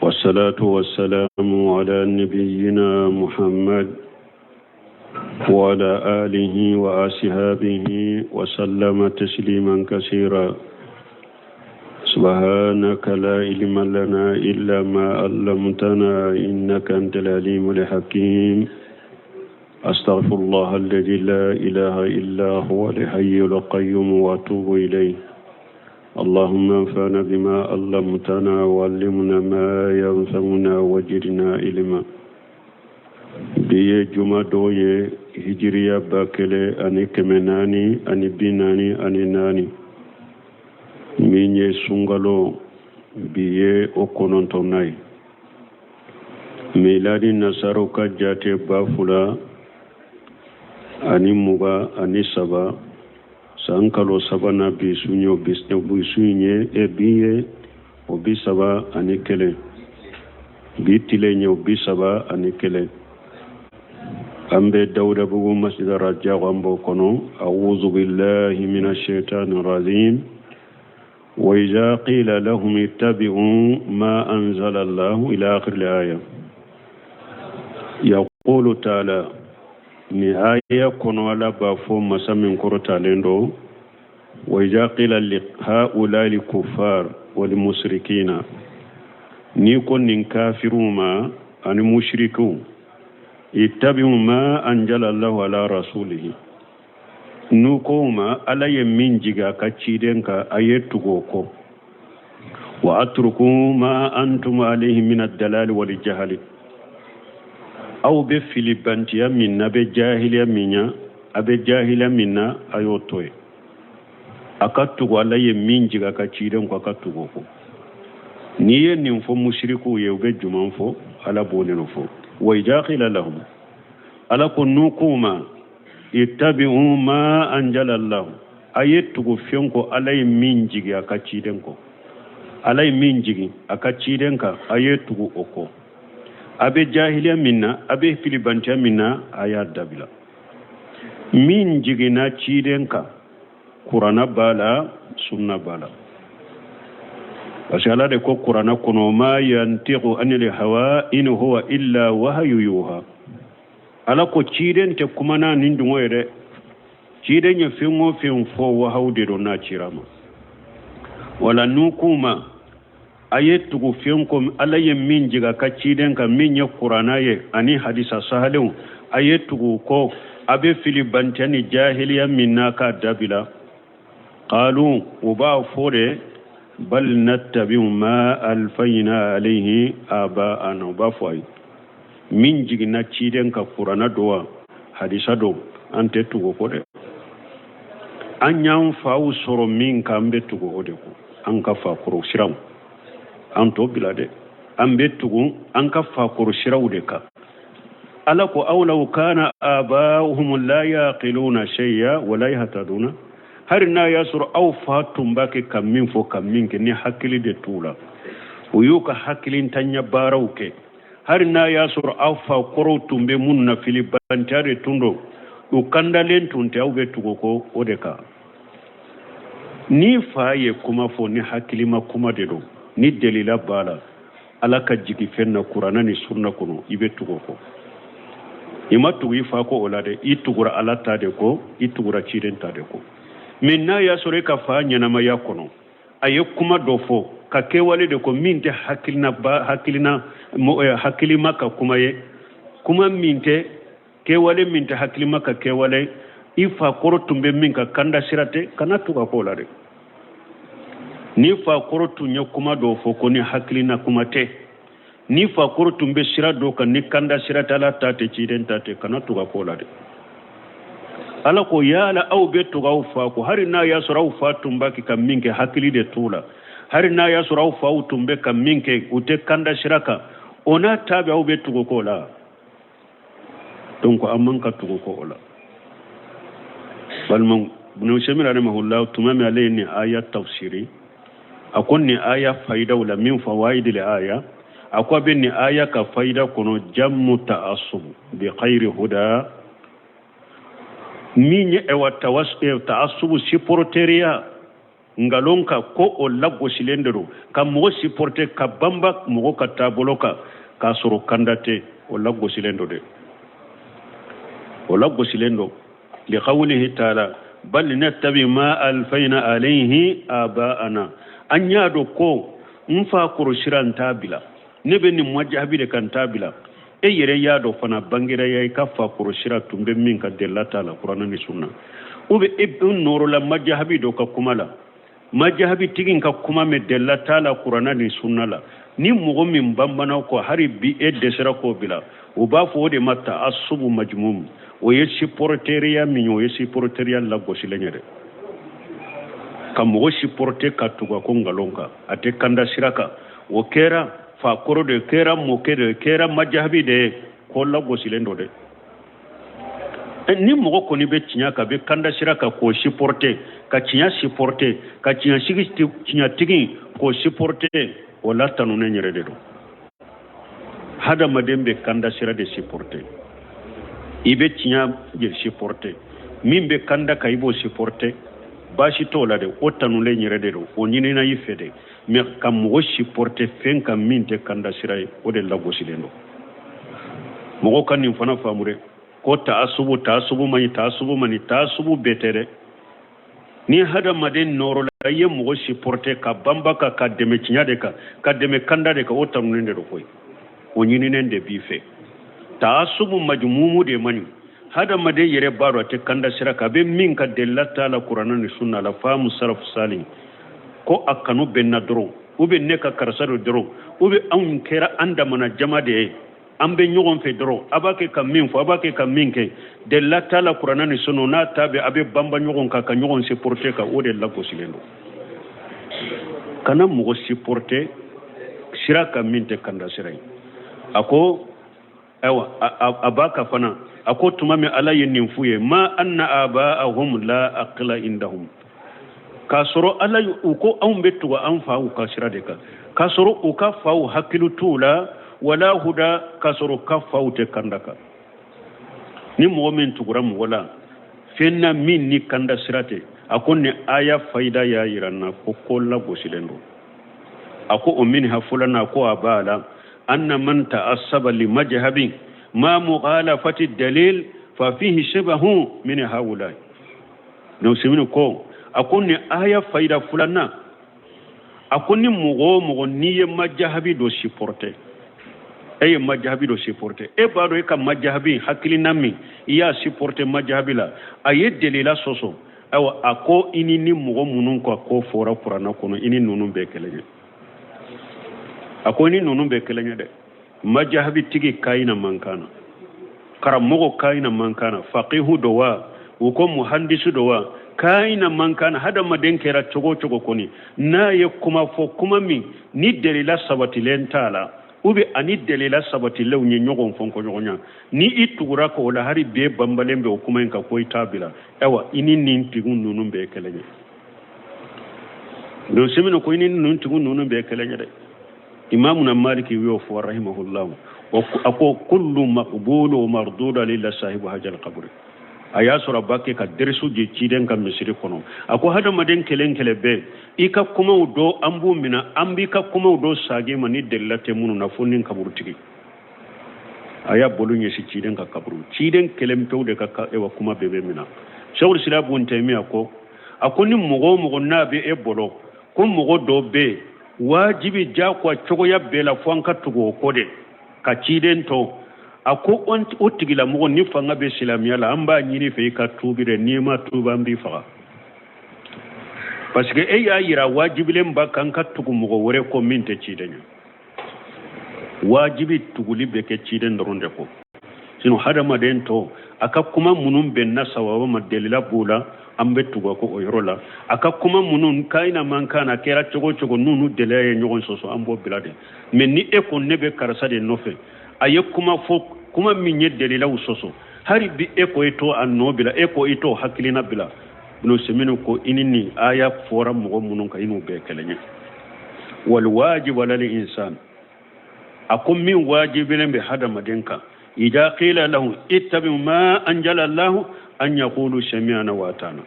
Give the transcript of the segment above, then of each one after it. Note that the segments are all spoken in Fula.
والصلاة والسلام على نبينا محمد وعلى آله وأصحابه وسلم تسليما كثيرا. سبحانك لا علم لنا إلا ما علمتنا إنك أنت العليم الحكيم. أستغفر الله الذي لا إله إلا هو الحي القيوم وأتوب إليه. اللهم انفعنا بما علمتنا وعلمنا ما ينفعنا وزدنا علما. biye juma doye hijriya bakele ani kemenani ani binani ani nani minye sungalo biye okonontonai miladi nasaro ka jate bafula ani muga ani saba sankalo sabana bisunyo bisne bisunye biye obisaba ani kele bitile nyo bisaba ani kele ambe dawda bugu masjid raja gambo kono a'udhu billahi minash shaitanir rajim wa idha qila lahum ittabi'u ma anzala Allah ila akhir al-aya yaqulu ta'ala ni aya kono ala ba fo masamin korota lendo wa idha qila li ha'ula li kuffar wal mushrikina ni kon nin kafiruma an mushriku ittabi'u ma anzala Allahu ala rasulihi nukoma ala yemin jiga kacidenka ayetugo ko wa atruku ma antum alayhi min ad-dalal wal jahl aw be filibantiya minna be jahiliya minya abe jahiliya minna ayotoy akatugo ala yemin jiga kacidenko akatugo ko niye nin fo mushriku yewbe juman fo ala boneno fo ويجاقل لهم ألكم نوكوما اتبعوا ما أنزل الله أيتكو فينكو علي منجي أكاتشيدنكو علي منجي أكاتشيدنكا أيتكو أكو أبي جاهلية منا أبي فيلبانتيا منا آيات دابلا منجي ناتشيدنكا قرآن بالا سنة بالا parce que Allah de ko Qur'ana kono ma yantiqu anil hawa in huwa illa wahyu yuha ala ko ciden te kuma na nin dungo yede ciden ya fingo fin fo wa haude do na cirama wala nukuma ayetu go fin ko ala ye min jiga ka ciden ka min ya Qur'ana ye ani hadisa sahalun ayetu go ko abe filibantani jahiliya minna ka dabila qalu uba fore bal nattabi'u ma alfayna alayhi aba'ana bafai min jigina ciden ka Qur'ana dowa hadisa do ante tugo ko de anyam faaw soro min kambe tugo ode ko an ka fa koro shiram an to bilade ambe tugo an ka fa koro shirawde ka ala ko awlaw kana aba'uhum la yaqiluna shay'a wa la yahtaduna har na yasur aw fatum bake kamin fo kamin ke ni hakili de tula uyuka hakilin tanya barawke har na yasur aw fa korotumbe munna fili bantare tundo u kandalen tunte awbe tugo ko odeka ni faye kuma fo ni hakili ma kuma de do ni delila bala alaka jigi fenna Qur'ana ni sunna kono ibe tugo ko imatu ifa ko olade itugura alata de ko itugura chidenta de ko minna ya sore ka fa nyana ma yakono aye kuma dofo ka kewale de ko minte hakilina ba hakilina hakilima ka kuma ye kuma minte kewale minte hakilima ka kewale ifa korotumbe minka kanda sirate kana tuka ko lare ni fa korotu nya kuma dofo ko ni hakilina kuma te ni fa korotumbe sirado ka ni kanda sirata la tate chidenta te kana tuka ko lare ala ko yala aw betu gaw fa ko harina ya suraw fa tumbaki kam minke hakili de tula harina ya suraw fa tumbe kam minke ute kanda shiraka ona tabe aw betu ko la donc amman ka tugo ko la balman bunu shemira rahimahullah tumami alayni ayat tafsiri akonni aya faida wala min fawaid al aya akwa binni aya ka faida kono jammu ta'assub bi khairi huda minye ewa ta'assubu siporteria ngalonka ko o laggo silendero ka mo supporter ka bamba mo ka taboloka ka soro kandate o laggo silendo de o laggo silendo li qawlihi ta'ala bal nattabi ma alfayna alayhi aba'ana anya do ko nfa kuro shiran tabila ne be ni mwajabi de kan tabila e yere ya do fana bangira yayi ka fa kuro shira tumbe min ka della ta'ala qur'ana ni sunna ube ibn nuru la majahabi do ka kumala majahabi tigin ka kuma me della ta'ala qur'ana ni sunna la ni mugo min bambana ko hari bi e desera ko bila o ba fo de matta asubu majmum o yeshi porteria min o yeshi porteria la gosi lenyere kam mugo shi porte ka tuga ko ngalonka ate kanda siraka o kera fa koro de kera mo kera majahabi de ko la gosi lendo de ni mugo ko ni be tinya ka be kanda siraka ko shi porte ka tinya shi porte ka tinya shi tinya tigi ko shi porte wala tanu ne nyere de do hada madembe kanda sira de supporter ibe tinya je supporter mimbe kanda kaibo supporter bashi tola de otanu le nyere de do o nyini na yifede me kam wo supporter fen kam minte kanda sira o de lago silendo mo kan ni fana famure ko taasubu mani betere ni hada maden noro la ye mo supporter ka bamba ka deme tinya de ka deme kanda de ka otanu ne de koy o nyini nende bife taasubu majmumu de mani hada made yere baro te kanda siraka be min ka delata la qur'ana ni sunna la famu salaf salih ko akanu benna dro ube ne ka karsaro dro ube an kera anda mana jama de ambe nyogon fe dro abake kam min fo abake kam min ke delata la qur'ana ni sunna na tabe abe bamba nyogon ka nyogon se porter ka ode la ko silendo kana mo supporter siraka min te kanda sirai ako ewa abaka fana ako tumame ala yenin fuye ma anna aba'ahum la aqla indahum kasoro ala uko ambetu wa anfa ukashira deka kasoro ukafa hakilu tula wala huda kasoro kafa ute kandaka ni mu'min tuguram wala fenna min ni kanda sirate akonne aya faida ya yiranna ko kolla gosilendo ako ummin hafulana ko abala أن من تأصب لمجهب ما مخالفة الدليل ففيه شبه من هؤلاء نوسمين كو أكون آية فايدة فلانا أكون مغنية مجهبي دو سيبورتي أي مجهبي دو سيبورتي أي بارو إيكا مجهبي حكلي نامي إيا سيبورتي مجهبي لا أي دليل سوسو أو أكو إني مغنون كو أكو فورا فرانا كونو إني نونو بيكالي akoni nunu be kelenya de majahabi tigi kaina mankana karamogo kaina mankana faqihu dowa uko muhandisu dowa kaina mankana hada madenkera chogo koni na ye kuma fo kuma mi ni delila sabati lentala ube ani delila sabati lew nye nyogon fonko nyogonya ni itugura ko la hari be bambalembe o kuma enka ko itabila ewa ini nintigun nunu be kelenya do semino ko ini nintigun nunu be kelenya de إمامنا مالك يوف رحمه الله أقول كل مقبول ومردود لله صاحب هذا القبر أياس ربك كدرسو جيدن كمسير كنو أقول هذا مدين كلين كلبه إيكا كما ودو أمبو منا أمبي كما ودو ساجي مني دلته منو نفونين كبرتكي أيا بولون يسي جيدن كبرو جيدن كلم تود كا إيوا كما بيبي منا شاور سلاب ونتمي أقول نمغو نابي إبولو كم مغو دو بي wajibi ja kwa chogo ya bela fwanka tugo kode ka ciden to ako on otigila mo ni fanga be islamia la amba nyini fe ka tubire ni ma tuba mbi fa parce que e ya yira wajibi le mba kan ka tugo mo wore ko minte cidenya wajibi tuguli be ke ciden ronde ko sino hada maden to aka kuma munum ben nasawa ma delila bula ambe tugo ko oyrola aka kuma munun kaina mankana kera chogo nunu delaye nyogon soso ambo bilade men ni e ko nebe karasa de nofe aye kuma fo kuma minye delila usoso hari bi e ko ito annobila e ko ito hakilina bila no semino ko inini aya fora mo munun ka inu be kelenya wal wajib lil insan akum min wajibilen be hada madenka ida qila lahu ittabi ma anjala Allah an yaqulu sami'na wa ata'na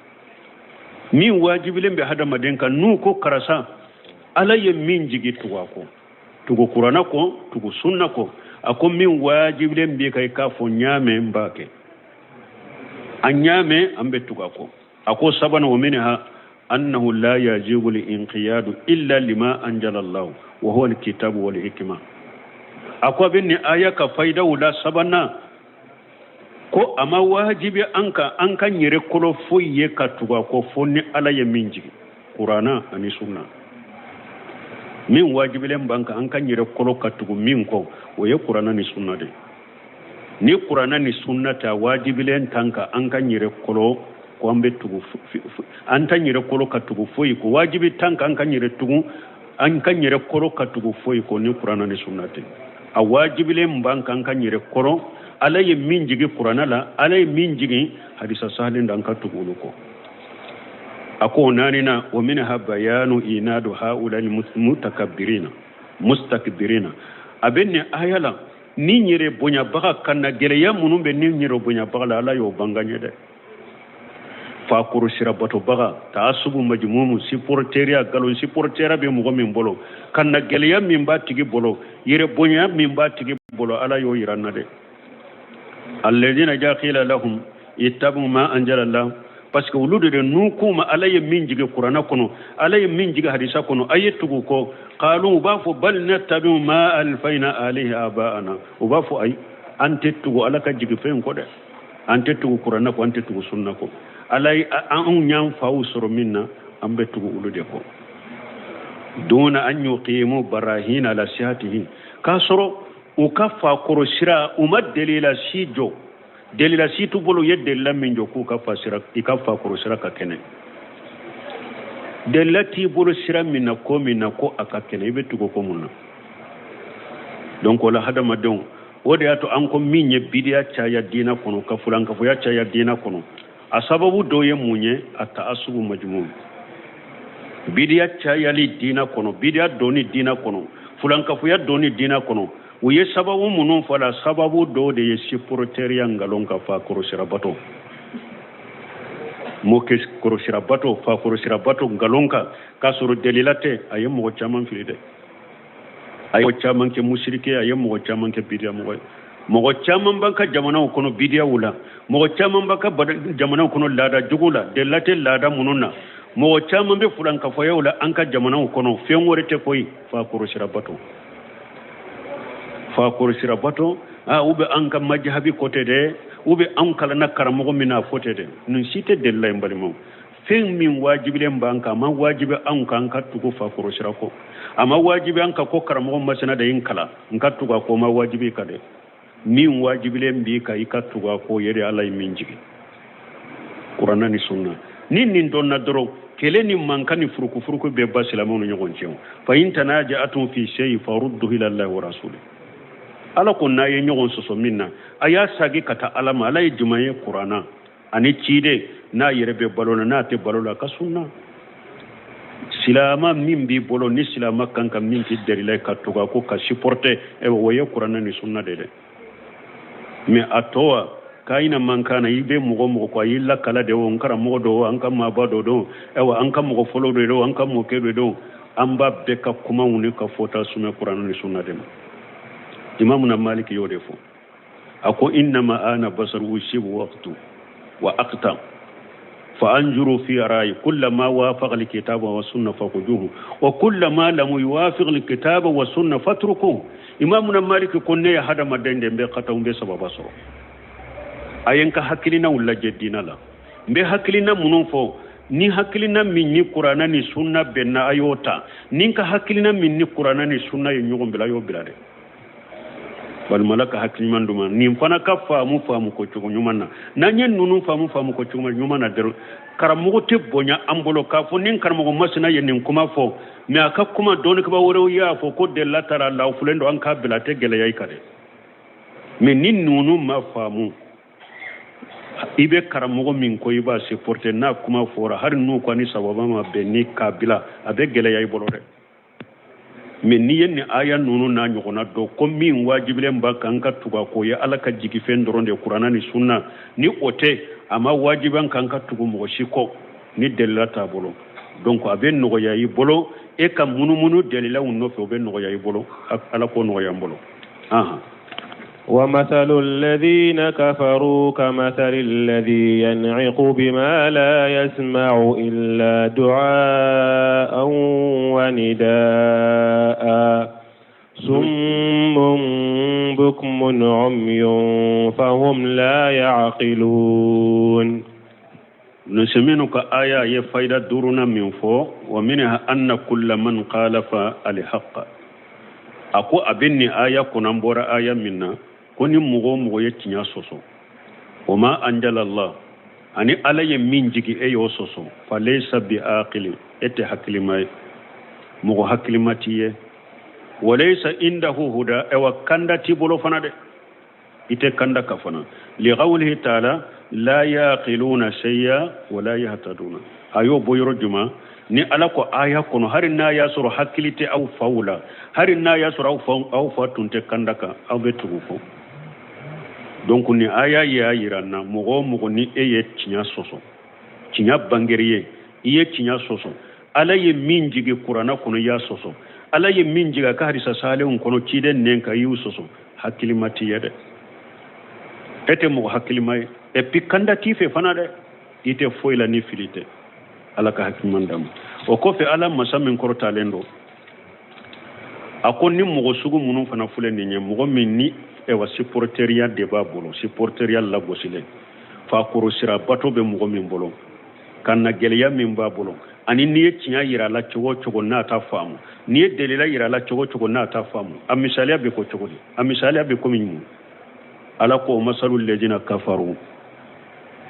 min wajibilen be hadamaden kan nu ko karasa ala ye min jigi tugo qur'ana ko tugo sunna ko ako min wajibilen be kay ka fo nyame mbake anyame ambe tugo ko ako sabana wa minha annahu la yajibu li inqiyadu illa lima anjala Allah wa huwa alkitab wal hikma ako binni aya ka faida wala sabana ko ama wajibi anka nyere kolo foye ka tugo ko fonni ala ye minji qur'ana ani sunna min wajibilen banka anka nyere kolo ka tugo min ko o ye qur'ana ni sunna de ni qur'ana ni sunna ta wajibilen tanka anka nyere kolo ko ambe tugo anta nyere kolo ka tugo foye ko wajibi tanka anka nyere kolo ka tugo foye ko ni qur'ana ni sunna te a wajibilen banka anka nyere kolo ala ye min jigi qur'ana la ala ye min jigi hadisa sahalin dan ka tugulu ko ako nanina wa minha bayanu inadu haula mustakbirina abenne ayala ni nyere bonya baka kanna geleya munumbe ni nyere bonya baka la ala yo banganye de fa kurusira bato baka taasubu majmumu supporteria galon supportera be mugo min bolo kanna geleya min ba tigi bolo yere bonya min ba tigi bolo ala yo yiranna de alladhina jaqila lahum ittabu ma anjala Allah parce que wulude de nukuma alaye min jige qur'ana kono alaye min jige hadisa kono ayetugo ko qalu bafu bal nattabu ma alfayna alayhi abaana ubafu ay antetugo alaka jige fen ko de antetugo qur'ana ko antetugo sunna ko alay an nyam fawu soro minna ambe tugo wulude ko duna an yuqimu barahina la sihatihi kasoro ukafa korosira umad delila sijo delila situ bolo yedella minjo ku kafa sira ikafa korosira ka kene delati bolo sira minna ko aka kene ibe tugo ko munna donc wala hadama don wode ato an ko minye bidiya chaya dina kono ka fulan ka fuya chaya dina kono asababu doye munye ata asubu majmum bidiya chaya li dina kono bidiya doni dina kono fulan ka fuya doni dina kono uye sababu munun fala sababu do de yesi porteria ngalon ka fa korosira bato moke korosira bato fa korosira bato ngalonka kasoro delilate ayem mo chaman filide ayo chaman ke mushrike ayem mo chaman ke bidia mo chaman banka jamana kono bidia wula mo chaman banka jamana kono lada jugula delate lada mununna mo chaman be fulan ka fa yawla anka jamana kono fen worete koy fa korosira bato fa korosira bato ube anka majhabi kote de ube ankala na karamo mina fote de nun site della mbalimo fen min wajibi banka ma wajibi anka tugo fa korosira ko ama wajibi anka ko karamo masana da yinkala nka tugo ko ma wajibi kade min wajibi mbi ka ikatugo ko yere alay min jigi qur'ana ni sunna nin don na doro kele ni mankani furuku be basilamu nyogon cew fa intana ja'atun fi shay farudduhu ila Allah wa rasulih ala ko na ye nyogon soso minna aya sagi kata alama alay jumaye qur'ana ani cide na yerebe balona na te balola ka sunna silama min bi bolo ni silama kanka min ti derila ka tuga ko ka supporter e woye qur'ana ni sunna de me atowa kaina mankana yibe mugo ko yilla kala de won kara mugo do an kam ma bado do ewa an kam mugo folo do an kam mo kedo do amba be ka kuma woni ka fota sunna qur'ana ni sunna de imamuna maliki yode fo ako inna ma ana basar ushibu waqtu wa aqta fa anjuru fi ra'i kullama wafaqa alkitaba wa sunna faquduhu wa kullama lam yuwafiq alkitaba wa sunna fatruku imamuna maliki konne ya hada madende be khata umbe sababa so ayenka hakilina ulla jeddina la mbe hakilina munun fo ni hakilina minni qur'ana ni sunna benna ayota ninka hakilina minni qur'ana ni sunna yugo bila yo bilade bal malaka hakliman duma nim fana ka faamu ko cugo nyumana nanyen nunu faamu ko cugo nyumana der karamugo te bonya ambolo ka fo nin karamugo masina yenin kuma fo me aka kuma don ka ba woro ya fo ko de latara law fulendo an ka bilate gele yai kade me nin nunu ma faamu ibe karamugo min ko iba se porter na kuma fora har nu ko ni sababa ma be ni kabila abe gele yai bolore men ni yenni aya nunu na nyogona do ko min wajibilen ba kanka tuga ko ya alaka jigi fen doronde qur'ana ni sunna ni ote ama wajiban kanka tugu mo shiko ni delila t'a bolo donc a bɛ nɔgɔya i bolo e ka munumunu delilaw nɔfɛ o bɛ nɔgɔya i bolo ala k'o nɔgɔya n bolo ومثل الذين كفروا كمثل الذي ينعق بما لا يسمع إلا دعاء ونداء صم بكم عمي فهم لا يعقلون. نسمينك آية يفايدة دورنا من فوق ومنها أن كل من خالف الحق أكو أبني آية كنمبر آية منا كوني مغو يتنيا سوسو وما أنجل الله أني علي من جيكي أيو سوسو فليس بآقل إتي حكلمة مغو حكلمتي وليس عنده هدى أو كندا تبولو فنادي إتي كندا كفنا لقوله تعالى لا يعقلون شيئا ولا يهتدون أيو بويرو جمع ni ala ko aya kono hari na ya soro hakilite au faula hari na ya soro au fatunte kandaka au betugo fo donc ni aya ya yirana mugo ni eye tinya soso tinya bangeriye iye tinya soso ala ye minjige qur'ana kono ya soso ala ye minjiga ka harisa salehun kono ciden nenka yu soso hakilimati yede ete mugo hakilimai e pikanda tife fanade ite foila ni filite ala ka hakimandam o ko fe ala masamin korta lendo akon ni mugo sugu munun fana fule ni nye mugo minni e wa supporteria de babolo supporteria la gosile fa koro sira bato be mugo min bolo kanna geliya min babolo ani ni tinya yira la chogo na ta famu ni delila yira la chogo na ta famu amisaliya be ko chogo amisaliya be ko min ala ko masalul ladina kafaru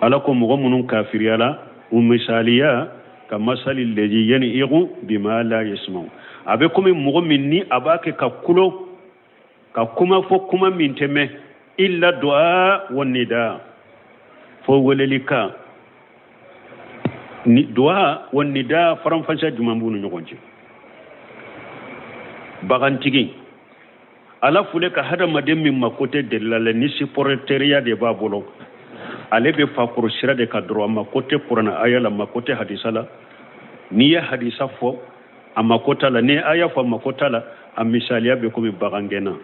ala ko mugo munun kafiriyala umisaliya كمثل الذي ينعق بما لا يسمع أبيكم مؤمنين أباك كقولو ككما فكما من تمه إلا دعاء والنداء فوللك دعاء والنداء فرام فنشا جمامبون نيغونجي bagantigi ala fule ka hada madem min makote de la ni supporteria de babolo ale be fa pour sira de cadre amma côté Qur'an aya la makote hadisa la ni ya hadisa fo amma kota la ne aya fo amma kota la am misaliya be ko mi bagangena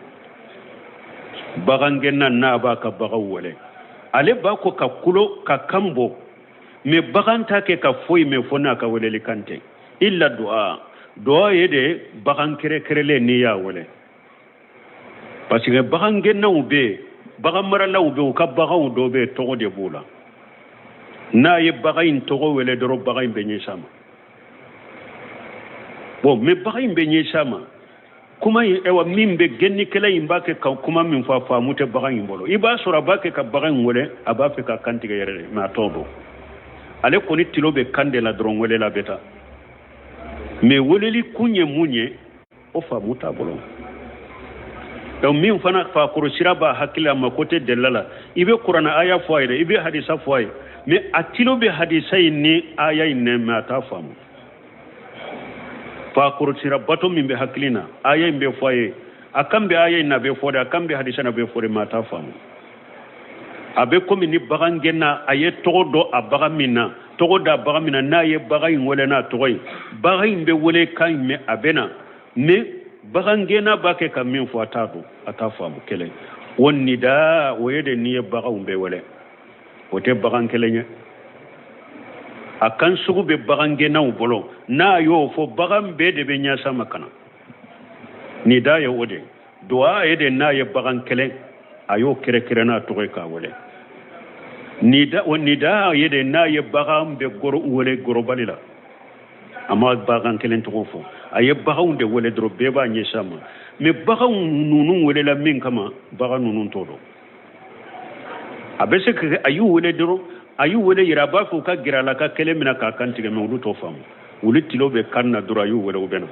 na ba ka bagawole ale ba ko ka kulo ka kambo me baganta ke ka foyi me fona ka wele likante illa du'a yede bagankere kerele ni ya wole parce que bagangena ube bagamara la ube ka bagaw do be togo de bula na ye bagayin togo wele doro bagayin benye sama bon me bagayin benye sama kuma ewa mimbe genni kala imbake ka kuma min fa mute bagayin bolo iba sura bake ka bagayin wole aba fe ka kantiga yere ma todo ale koni tilobe kande la dron wele la beta me wole li kunye munye o fa muta bolo donc min fana fa kurusira ba hakila ma côté delala ibe qur'ana aya foire ibe hadisa foire mais atilo be hadisa ni aya ne ma ta famu fa kurusira bato min be hakilina aya be foire akambe aya na be foire akambe hadisa na be foire ma ta famu abe komi ni bagangena aye todo abagamina togo da bagamina na ye bagayin wala na toy bagayin be wole kan me abena me bagangena bake kam min fo atafamu kele wonni da woyede ni bagawum be wole wote bagan kelenya akan sugu be bagangena bolo na yo fo bagam be de be nya sama kana ni da yo wode doa yede na ye bagan kele ayo kere na toy ka wole ni da yede na ye bagam be goro wole goro balila amma bagan kelen to fo aye bagaw de wole dro beba nye sama me bagaw nunu wole la min kama baga nunu todo abese ke ayu wole dro ayu wole yiraba ko ka girala ka kele mina ka kantige me wudu to fam wuli tilobe kanna dro ayu wole ubena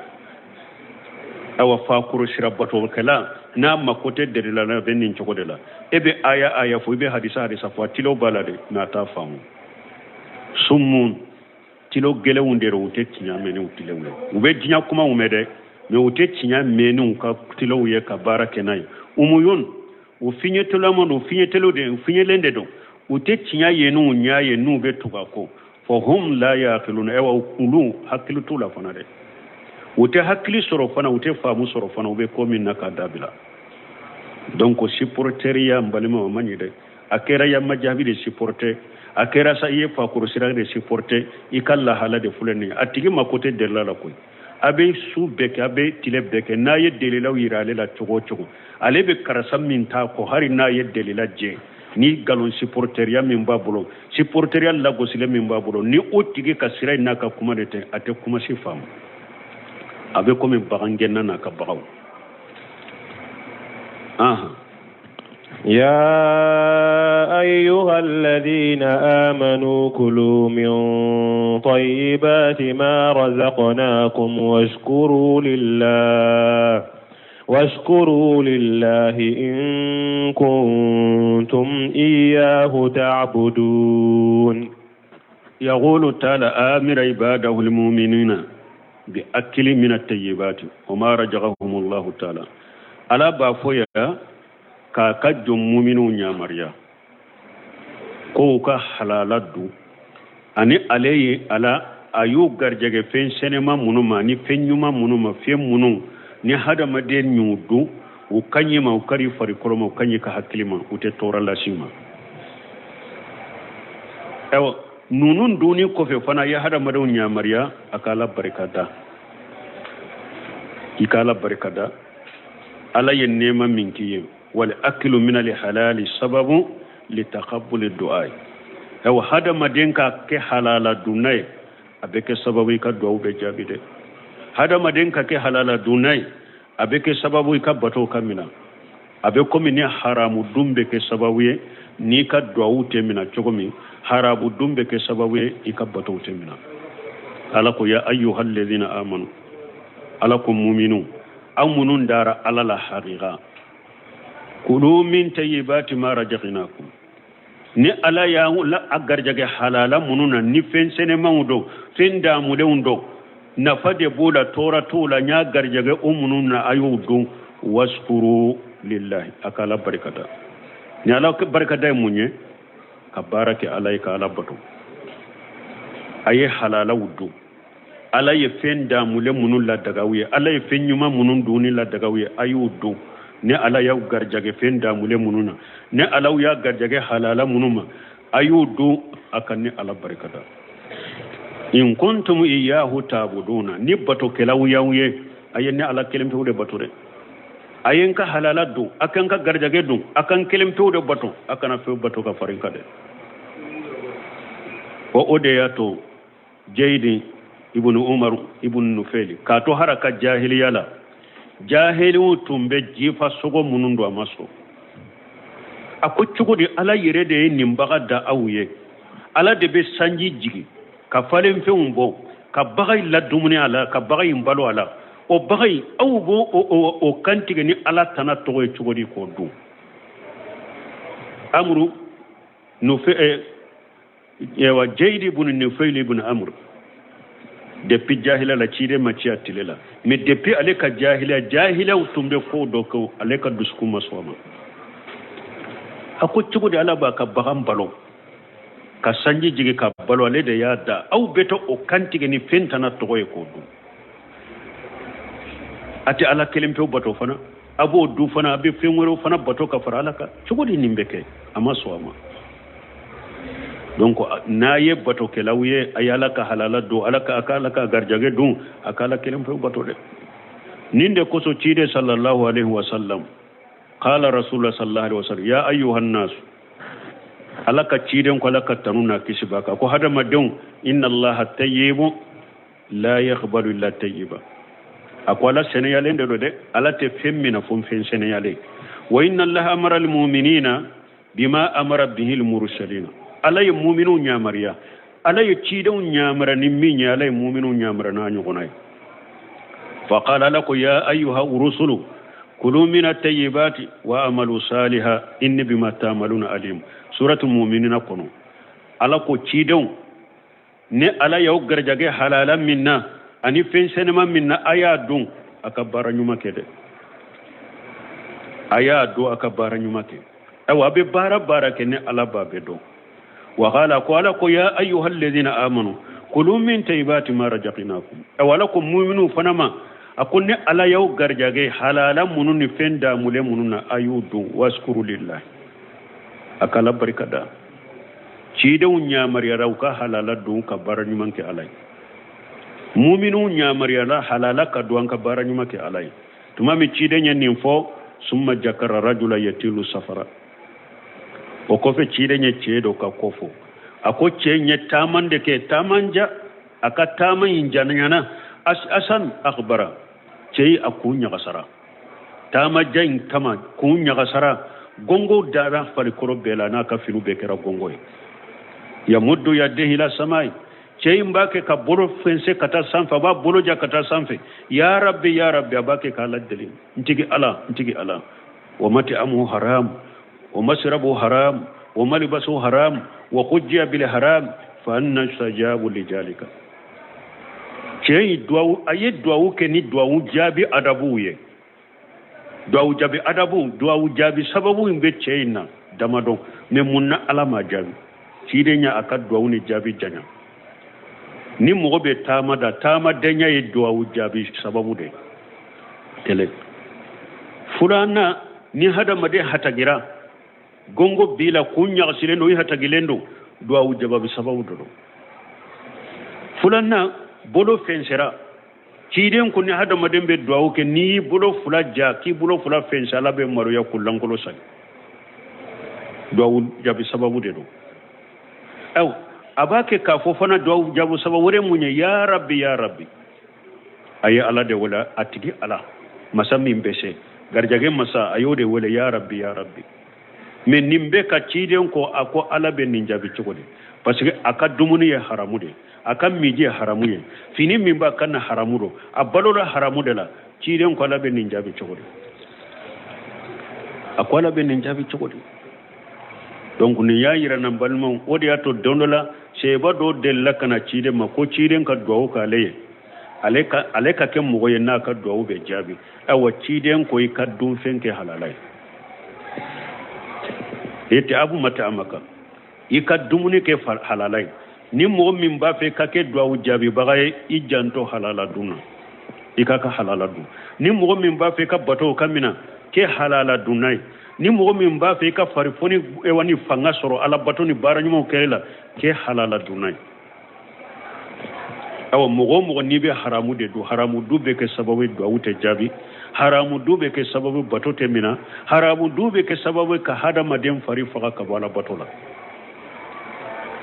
awa fa kuro shirabato kala na makote de la na benin choko de la ebe aya fo be hadisa fo tilo balade na ta famu summun tilo gele wundero wote tinya meni utile wule ube dinya kuma umede me wote tinya meni ka tilo uye ka barake nai umuyun ufinye tolo mo ufinye telo de ufinye lende do wote tinya yenu nya yenu be tukako fahum la yaqiluna ewa kulu hakili tula fana de wote hakili soro fana wote faamu soro fana ube komi naka dabila donc supporteria mbalima mani de akera ya majabi de supporter akera sa iye fa kurusira de supporter ikalla hala de fulani atigi makote de la koy abe su beke abe tile beke na ye delila wirale la chogo chogo ale be karasam min ta ko hari na ye delila je ni galon supporteria min babulo supporteria la gosile min babulo ni otigi ka sirai naka kuma de te ate kuma si fam abe ko min bagangenna naka bagaw يا أيها الذين آمنوا كلوا من طيبات ما رزقناكم واشكروا لله إن كنتم إياه تعبدون يقول تعالى آمر عباده المؤمنين بأكل من الطيبات وما رزقهم الله تعالى على بافويا ka muminu nyamariya ko ka halaladu ani aleye ala ayu garjage fen senema munuma ni fenyuma munuma fe munu ni hada maden nyudu ukanye ma ukari fari koloma ukanye ka hakilima ute tora lasima ewa nunun duni ko fe fana ya hada maden nyamariya akala barikada ikala barikada ala yen nema minkiye والأكل من الحلال سبب لتقبل الدعاء هو هذا ما دينك كحلال الدنيا أبيك سبب كدعاء بجابده هذا ما دينك كحلال الدنيا أبيك سبب كبتو كمنا أبيك من حرام الدم بك سبب نيك دعاء تمنا تقومي حرام الدم بك سبب كبتو تمنا ألاكو يا أيها الذين آمنوا ألاكم مؤمنون أمنون دار على الحقيقة kulu min tayyibati ma razaqnakum ni ala ya la agarjage halala mununa ni fen sene mawdo fen da mu de undo na fade bola tora tola nya garjage umununa ayudu waskuru lillahi akala barakata ni ala barakata munye ka barake alayka ala batu aye halala wudu ala ye fen da mu le munun la dagawiye ala ye fen nyuma munun duni la dagawiye ayudu ne ala yaw garjage fen da mule mununa ne ala ya garjage halala munuma ayudu akan ne ala barakata in kuntum iyyahu ta'buduna ni bato kelaw yawye ayen ne ala kelim tawde bature ayen ka halala du akan ka garjage du akan kelim tawde bato akan fe bato ka farin kade o odeyato jeydi ibnu umar ibnu nufeli ka to haraka jahiliyala jahilu tumbe jifa sogo munundo amaso akuchugo di ala yere de nimbaga da awye ala de be sanji jigi ka falen fe umbo ka bagay la dumuni ala ka bagay mbalo ala o bagay awbo o kantige ni ala tana to e chugo di ko du amru no fe wa jaydi bun nufayl ibn amr depuis jahila la cide macia tilela mais depuis ale ka jahila utumbe ko do ko ale ka dusku masoma hako cugo de ala ba ka bagam balo ka sanji jige ka balo ale de yada au beto o kantige ni fentana to ko do ati ala kelimpe bato fana abo du fana be fenwero fana bato ka fara ala ka cugo de nimbeke amasoma donc naye bato kelawye ayala ka halala do alaka akala ka garjage do akala kelem fe bato de ninde ko so ciide sallallahu alaihi wasallam qala rasulullah sallallahu alaihi wasallam ya ayyuhan nas alaka ciiden ko alaka tanuna kisibaka ko hada madon inna allaha tayyibu la yaqbalu illa tayyiba akwala seneyale ndo de alate femmina fum fen seneyale wa inna allaha amara al mu'minina bima amara bihi al mursalin alay mu'minu nyamariya alay ciidew nyamara nimmi nyalay mu'minu nyamara na nyugonay faqala lakum ya ayyuha rusulu kulu min at-tayyibati wa amalu salihan inni bima ta'maluna alim suratul mu'minina kono alako ciidew ne ala yaw garjage halala minna ani fensenema minna aya dun akabara nyuma kede aya do akabara nyuma ke awa be bara ke ne ala babe do وقال قالك يا أيها الذين آمنوا كلوا من طيبات ما رزقناكم أولكم مؤمنون فنما أكون على يو غرجاغي حلالا منون فندا مولى منون أيود واشكروا لله أكلا بركدا تشيدو نيامر يراوكا حلالا دون كبارني منك علي مؤمنون نيامر يرا حلالا كدوان كبارني منك علي تمامي تشيدو نينفو ثم ذكر رجل يتيل سفرا وكوفي تشيدو نيتشيدو كوفو ako ce nye taman da ke tamanja aka taman injanana asan akhbara ce a kunya gasara tama jain tama kunya gasara gongo dara fari koro bela na ka filu be kera gongo ya muddu yaddihi la samai ce mbake ka bolo fense kata sanfa ba bolo ja kata sanfe ya rabbi abake ka laddali ntigi ala wa mati amu haram wa masrabu haram wa malbasu haram وخجي بالحرام فأنا استجاب لذلك شيء دعو أي دعو كني دعو جابي أدبوه دعو جابي أدبو دعو جابي سببو إن بتشينا دمادو نمونا على ما جابي شيرينيا أكاد دعو نجابي جنا ni mogo be tama da tama denya ye duawu jabi sababu de tele fulana ni hada made hatagira gongo bila kunya silendo yi hatagilendo duawu jababi sababu do fulana bolo fensera kiden ko ni hada made be duawu ke ni bolo fula ja ki bolo fula fensala be maru ya kullankolo sal duawu jabi sababu de do aw abake ka fofana duawu jabu sababu re munye ya rabbi ayi ala de wala atigi ala masami mbese garjage masa ayode wala ya rabbi men nimbe ka ciden ko ako ala be ninjabi cogode parce que aka dumuni ya haramu de aka miji haramu ye fini mimba kana haramu do abalola haramu de la ciden ko ala be ninjabi cogode ako ala be ninjabi cogode donc ni yayira nan balmon wodi ato dondola seba do della kana ciden ma ko ciden ka duwawu ka leye aleka ken mogo ye na ka duwawu be jabi awa ciden ko ka dum fenke halalai ete abu mata amaka ika dumuni ke halalai ni mo min ba fe ka ke duwawu jabi bagaye I janto halala duna ika ka halala du ni mo min ba fe ka bato kamina ke halala dunai ni mo min ba fe ka farifoni e wani fanga soro ala bato ni baranyumo kelela ke halala dunai awa mogo ni be haramu de du haramu du be ke sababu duwawu te jabi haramu dube ke sababu bato temina haramu dube ke sababu ka hada madem fari faga ka bala batola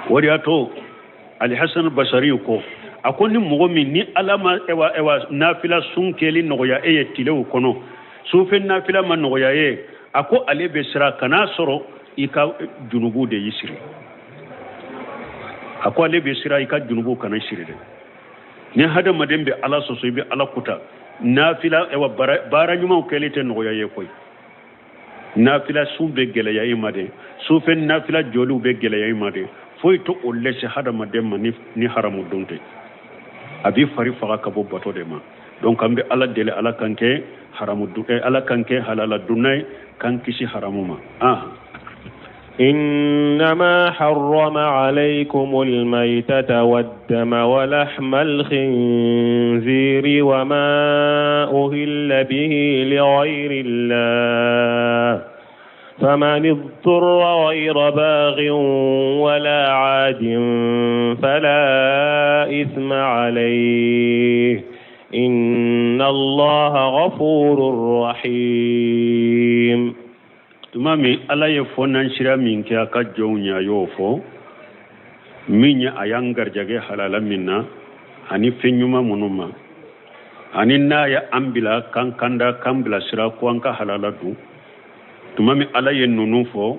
wari ato ali hasan al-basri ko akoni mogomi ni alama ewa nafila sunkeli nogoya eye tilew kono sufen nafila man nogoya e ako ale be sira kana soro ika junubu de yisiri ako ale be sira ika junubu kana yisiri de ni hada madem be ala soso be ala kuta nafila ewa bara nyuma kelite noya ye koy nafila sumbe gele ya imade sufen nafila jolu be gele ya imade foy to olle se hada madem ni haramu donte abi fari faga kabo bato de ma donc ambe ala dele ala kanke haramu du ala kanke halala dunay kankisi haramu ma إنما حرم عليكم الميتة والدم ولحم الخنزير وما أهل به لغير الله فمن اضطر غير باغ ولا عاد فلا إثم عليه إن الله غفور رحيم tumami ala ye fonan shira min ke aka jonya yofo minya ayangar jage halala minna ani fenyuma munuma ani na ya ambila kankanda kambila shira ko anka halala du tumami ala ye nunufo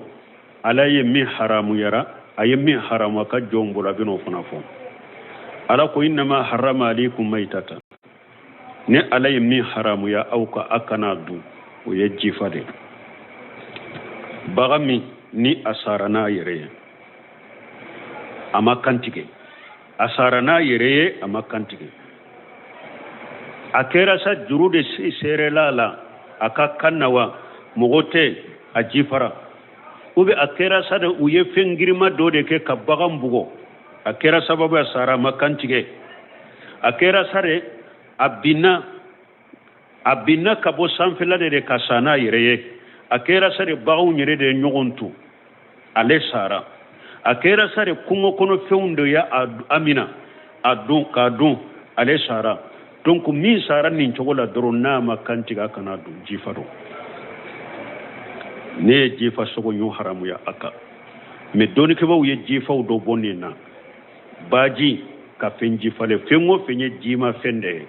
ala ye mi haramu yara aye mi haramu ka jombula bino funafo ala ko inma harrama alaykum maytata ne ala ye mi haramu ya auka akana du o ye jifade bagami ni asarana yere amakantige asarana yere amakantige akera sa jurude serelala akakannawa mogote ajifara ube akera sare uye fengirima dode ke kabagam bugo akera sababu ya sara makantige akera sare abina kabo sanfela de kasana yireye akera sare bawu nyire de nyogontu ale sara akera sare kungo kono feundo ya amina adun kadun ale sara donc min sara nin chogola doro na makantiga kana du jifaro ne jifa sogo yu haramu ya aka me doni ke bawu ye jifa do bonina baji ka fen jifale fengo fenye jima fende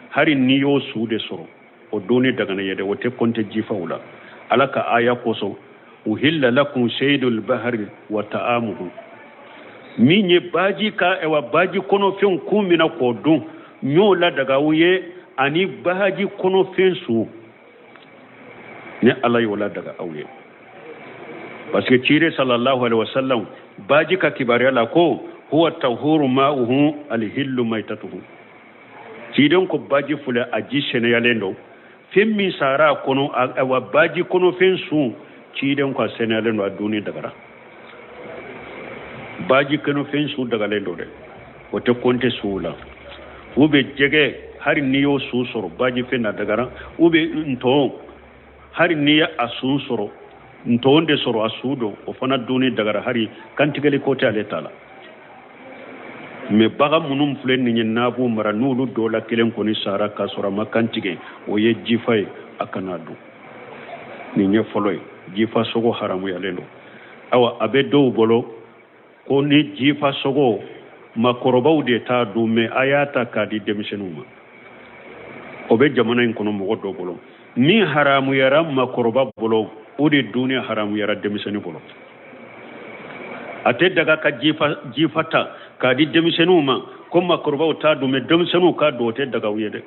hari niyo suude soro o doni daga na yede wote konte jifa wala alaka aya koso uhilla lakum shaydul bahri wa ta'amuhu minye baji ka ewa baji kono fen kumina ko dun nyola daga wuye ani baji kono fen su ne Allah yola daga awye parce que tire sallallahu alaihi wasallam baji ka kibari ala ko huwa tahuru ma'uhu alhillu maitatuhu tidon ko baji fula aji sene yalendo femmi sara kono awa baji kono fen su tidon ko sene yalendo aduni daga baji kono fen su daga lendo de wote konte sula ube jege hari niyo su soro baji fena daga ube nto hari niya asu soro nto onde soro asudo o fana duni daga hari kantigale kote aletala me baga munum fulen ni nabu mara nulu dola kelen koni sara ka sora makantige o ye jifay akanadu ni nye foloy jifa sogo haramu ya lelo awa abe do bolo ko ni jifa sogo makorobaw de ta du me ayata ka di demisenuma obe jamana en kono mo do bolo ni haramu yara makoroba bolo o de dunia haramu yara demiseni bolo ate daga ka jifata ka di demisenuma ko makorobaw ta du me demisenu ka do te daga wiyede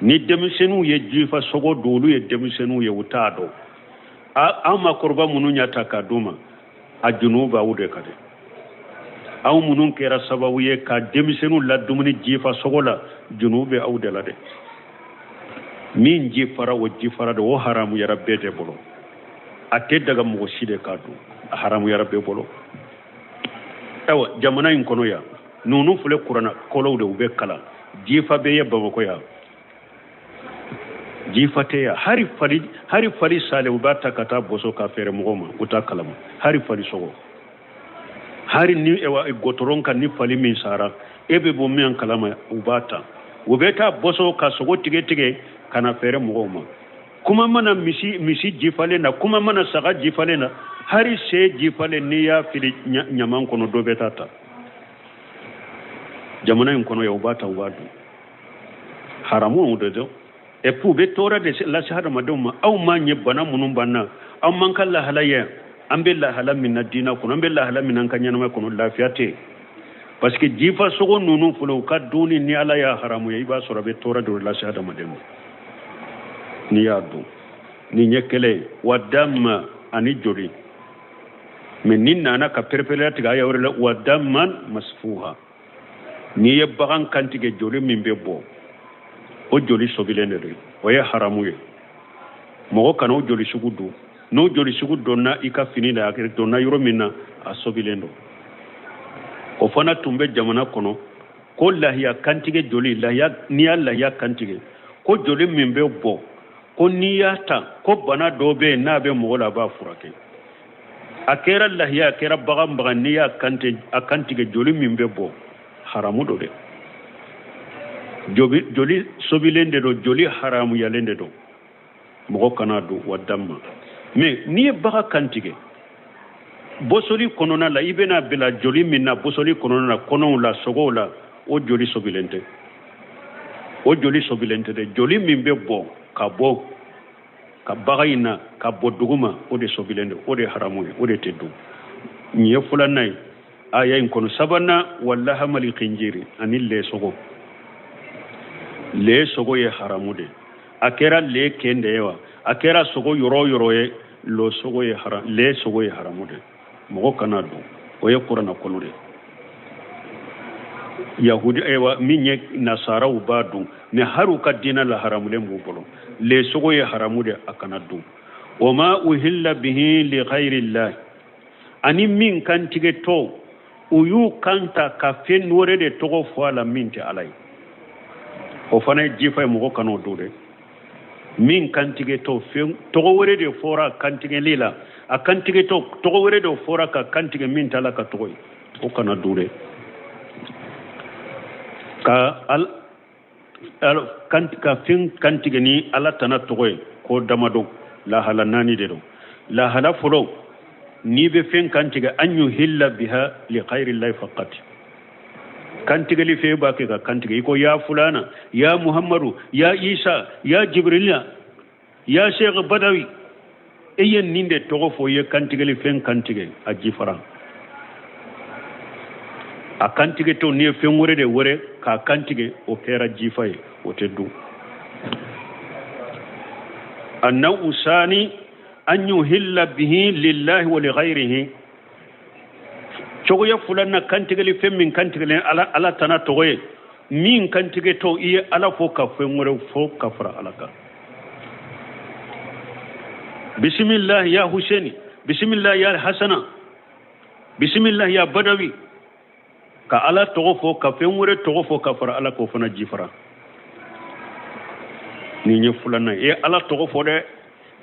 ni demisenu ye jifa sogo dolu ye demisenu ye utado a makoroba munu nyata ka duma a junuba wude kade aw munun kera sababu ye ka demisenu la dumuni jifa sogola junube aw de la de min jifara wo jifara de wo haramu ya rabbe de bolo ate daga mo side ka du haramu ya rabbe bolo tawa jamana in kono ya nunu fule qur'ana kolo de ube kala jifa be ye babo ya jifa te ya hari fali sale ubata kata boso ka fere mugoma uta kalama hari fali sogo hari ni ewa gotoronka ni fali min sara ebe bo mi an kalama ubata boso ka sogo tige kana fere mugoma kuma mana misi jifale na kuma mana saga jifale na hari se jifale ni ya fili nyaman kono do betata jamana in kono ya ubata ubadu haramu udodo e pu be tora de la shahada madum aw ma nyebana munum banna aw man kala halaya ambella halam min dina kono ambella halam min kanya na kono lafiyate parce que jifa sogo nunu fulo ka duni ni ala ya haramu ya iba sura be tora de la shahada madum ni yadu ni nyekele wadamma ani jori men ninna na ka perpelati ga yawrela wadamman masfuha ni yebagan kantige jori min be bo o joli sobilende de o ye haramu ye mogo kana o joli sugudu no joli sugudu na ika fini da akere donna yoro minna a sobilendo o fana tumbe jamana kono ko lahiya kantige joli lahiya ni lahiya kantige ko joli min be bo ko niyata ko bana dobe na be mogo la ba furake akera lahiya akera bagam bagan niya kantige joli min be bo haramu do de joli sobilende do joli haramu yalende do mogo kana do wadamma mais ni baka kantige bosoli konona la ibena bela joli minna bosoli konona kono la sogo la o joli sobilende de joli mimbe bo ka bagaina ka boduguma o de sobilende o de haramu o de tedu nye fulanai aya in kono sabana wallahi mali khinjiri anil le sogo ye haramu de akera le kende yewa akera sogo yoro ye lo sogo ye haram le sogo ye haramu de mogo kana do o ye qur'ana kono de yahudi ewa minye nasara ubadu ne haru ka dina la haramu le mbolo le sogo ye haramu de akana do وما أهل به لغير الله أني من كنتيجي تو ويو كانتا كافين ورد توغو فوالا مينتي علي وفانا جيفا مغو كانو دوري من كنتيجي تو فين توغو ورد فورا كنتيجي ليلا أكنتيجي تو توغو ورد فورا كنتيجي مينتي على كتوغي وكانا دوري ka fin kantige ni ala tana togoy ko damado la hala nani de do la hala folo ni be fin kantige anyu hilla biha li ghairi llahi faqat kantige li fe ba ke ka kantige ko ya fulana ya muhammadu ya isa ya jibrila ya sheikh badawi eyen ninde togo fo ye kantige li fin kantige a jifara a kantige to ni fen wore de wore ka kantige o kera jifay o teddu annaw usani an yuhilla bihi lillahi wa li ghayrihi chogo ya fulana kantige li fen min kantige le ala tana to goye min kantige to iye ala fo ka fen wore fo ka fara alaka bismillah ya husaini bismillah ya hasana bismillah ya badawi ka ala togo fo ka fen wore togo fo ka fara ala ko fana jifara ni nye fulana e ala togo fo de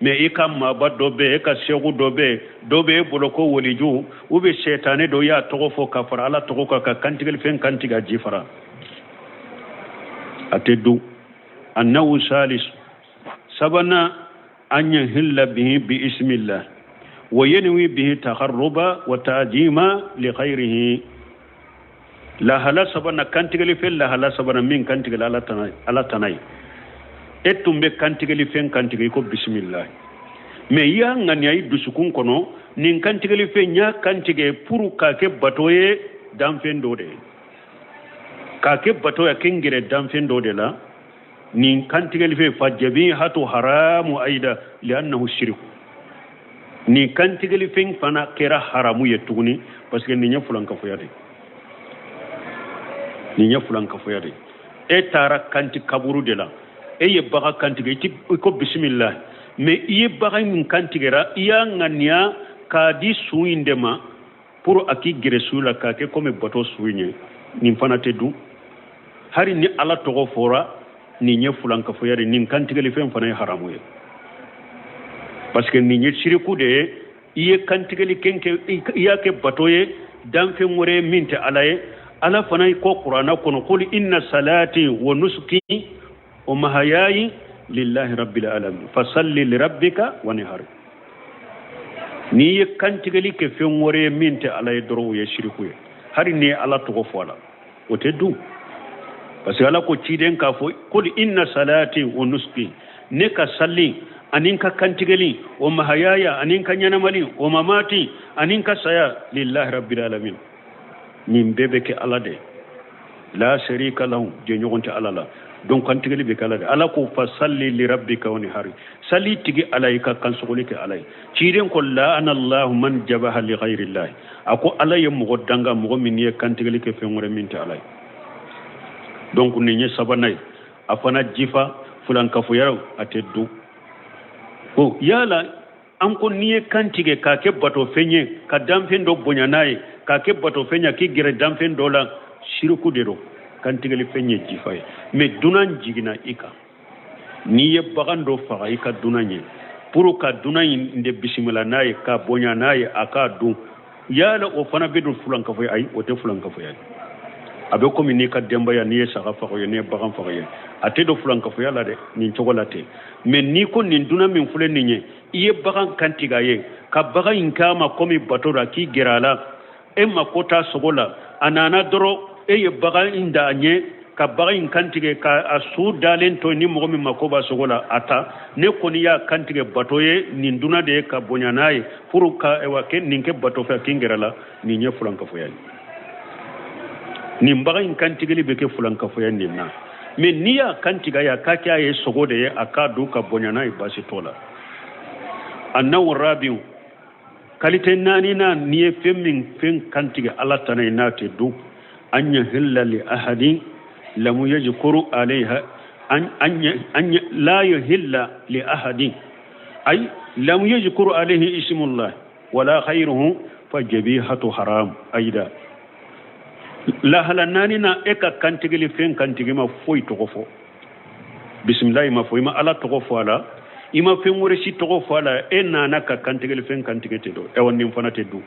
me e ka maba dobe e ka segu dobe boloko woliju ube shetane do ya togo fo ka fara ala togo ka kantigel fen kantiga jifara atedu annahu salis sabana anya hilla bihi bi ismillah wa yanwi bihi taqarruba wa ta'jima li ghayrihi la hala sabana kantigali fel la hala sabana min kantigali ala tanay etumbe kantigali fen kantigali ko bismillah me ya ngani ay dusukun kono nin kantigali fe nya kantige puru ka ke batoye damfen dode ka ke batoya kingire damfen dode la nin kantigali fe fajabi hatu haramu aida li'annahu shirk ni kantigali fen fana kera haramu yetuguni parce que ni nya fulan ka foyade ni nya fulan ka foyade e tara kanti kaburu de la e ye baga kanti ge ko bismillah me ye baga min kanti gera ya ngania ka di suindema pour aki gere sula ka ke comme bato suinye ni fana tedu hari ni ala togo fora ni nya fulan ka foyade ni kanti ge le fen fana haramu ye parce que ni nya shiriku de ye kanti ge le kenke ya ke bato ye dan fe more minte alaye ala fanay ko qur'ana kono qul inna salati wa nusuki wa mahayaya lillahi rabbil alamin fasalli li rabbika wanhar ni kantigali ke fen wore minte ala doro ye shiriku hari ni ala to fola o teddu parce que ala ko ciden ka fo qul inna salati wa nusuki ne ka salli anin ka kantigali wa mahayaya anin ka nyanamali wa mamati anin ka saya lillahi rabbil alamin nin bebe ke ala de la sharika lahu je nyogonte ala la donc kantigeli be kala de ala ko fa salli li rabbika wa nihari salli tigi alayka kan sogoli ke alay ciiden ko la ana allah man jabaha li ghayri allah ako ala yem mo danga mo min ye kantigeli ke fe ngore min ta alay donc ni nye sabanay afana jifa fulan ka fu yaraw ateddu ko yala an ko niye kantige ka ke bato fenye ka damfen do bonyanaye ka ke bato fenya ki gire damfen do la shirku de do kantige li fenye jifay me dunan jigina ika niye bagando faga ika dunanye puru ka dunan inde bismillah naye ka bonyanaye aka du yala o fana bedu fulan ka foy ay o te fulan ka foy ay abe ko min ka demba ya niye saga fa ko ne bagan fa ko ate do fulan ka foy ala de nin chokolate me ni ko nin duna min fulen ninye iye bagan kantiga ye ka bagan inkama komi batora ki gerala e makota sogola anana doro e ye bagan inda anye ka bagan kantige ka asu dalen to ni mo mi makoba sogola ata ne koni ya kantige batoye nin duna de ka bonyanaye furu ka e wake ninke bato fa kingerala ni nye fulan ka foyani ni bagan kantige li beke fulan ka foyani na me niya kantiga ya kakya ye sogode ye akadu ka bonyanaye basi tola annahu rabiu kalite nani na niye femmin fen kantige ala tanay nate du anya hilla li ahadin lam yajkuru alayha anya la yuhilla li ahadin ay lam yuzkur alayhi ismullah wala khayruhu fajabihatu haram ayda la halanani na eka kantigili fen kantigima foy togofo bismillah ma foy ma ala togofo ala ima fen wore si togofo ala enana ka kantigili fen kantigete do e wonni fana teddu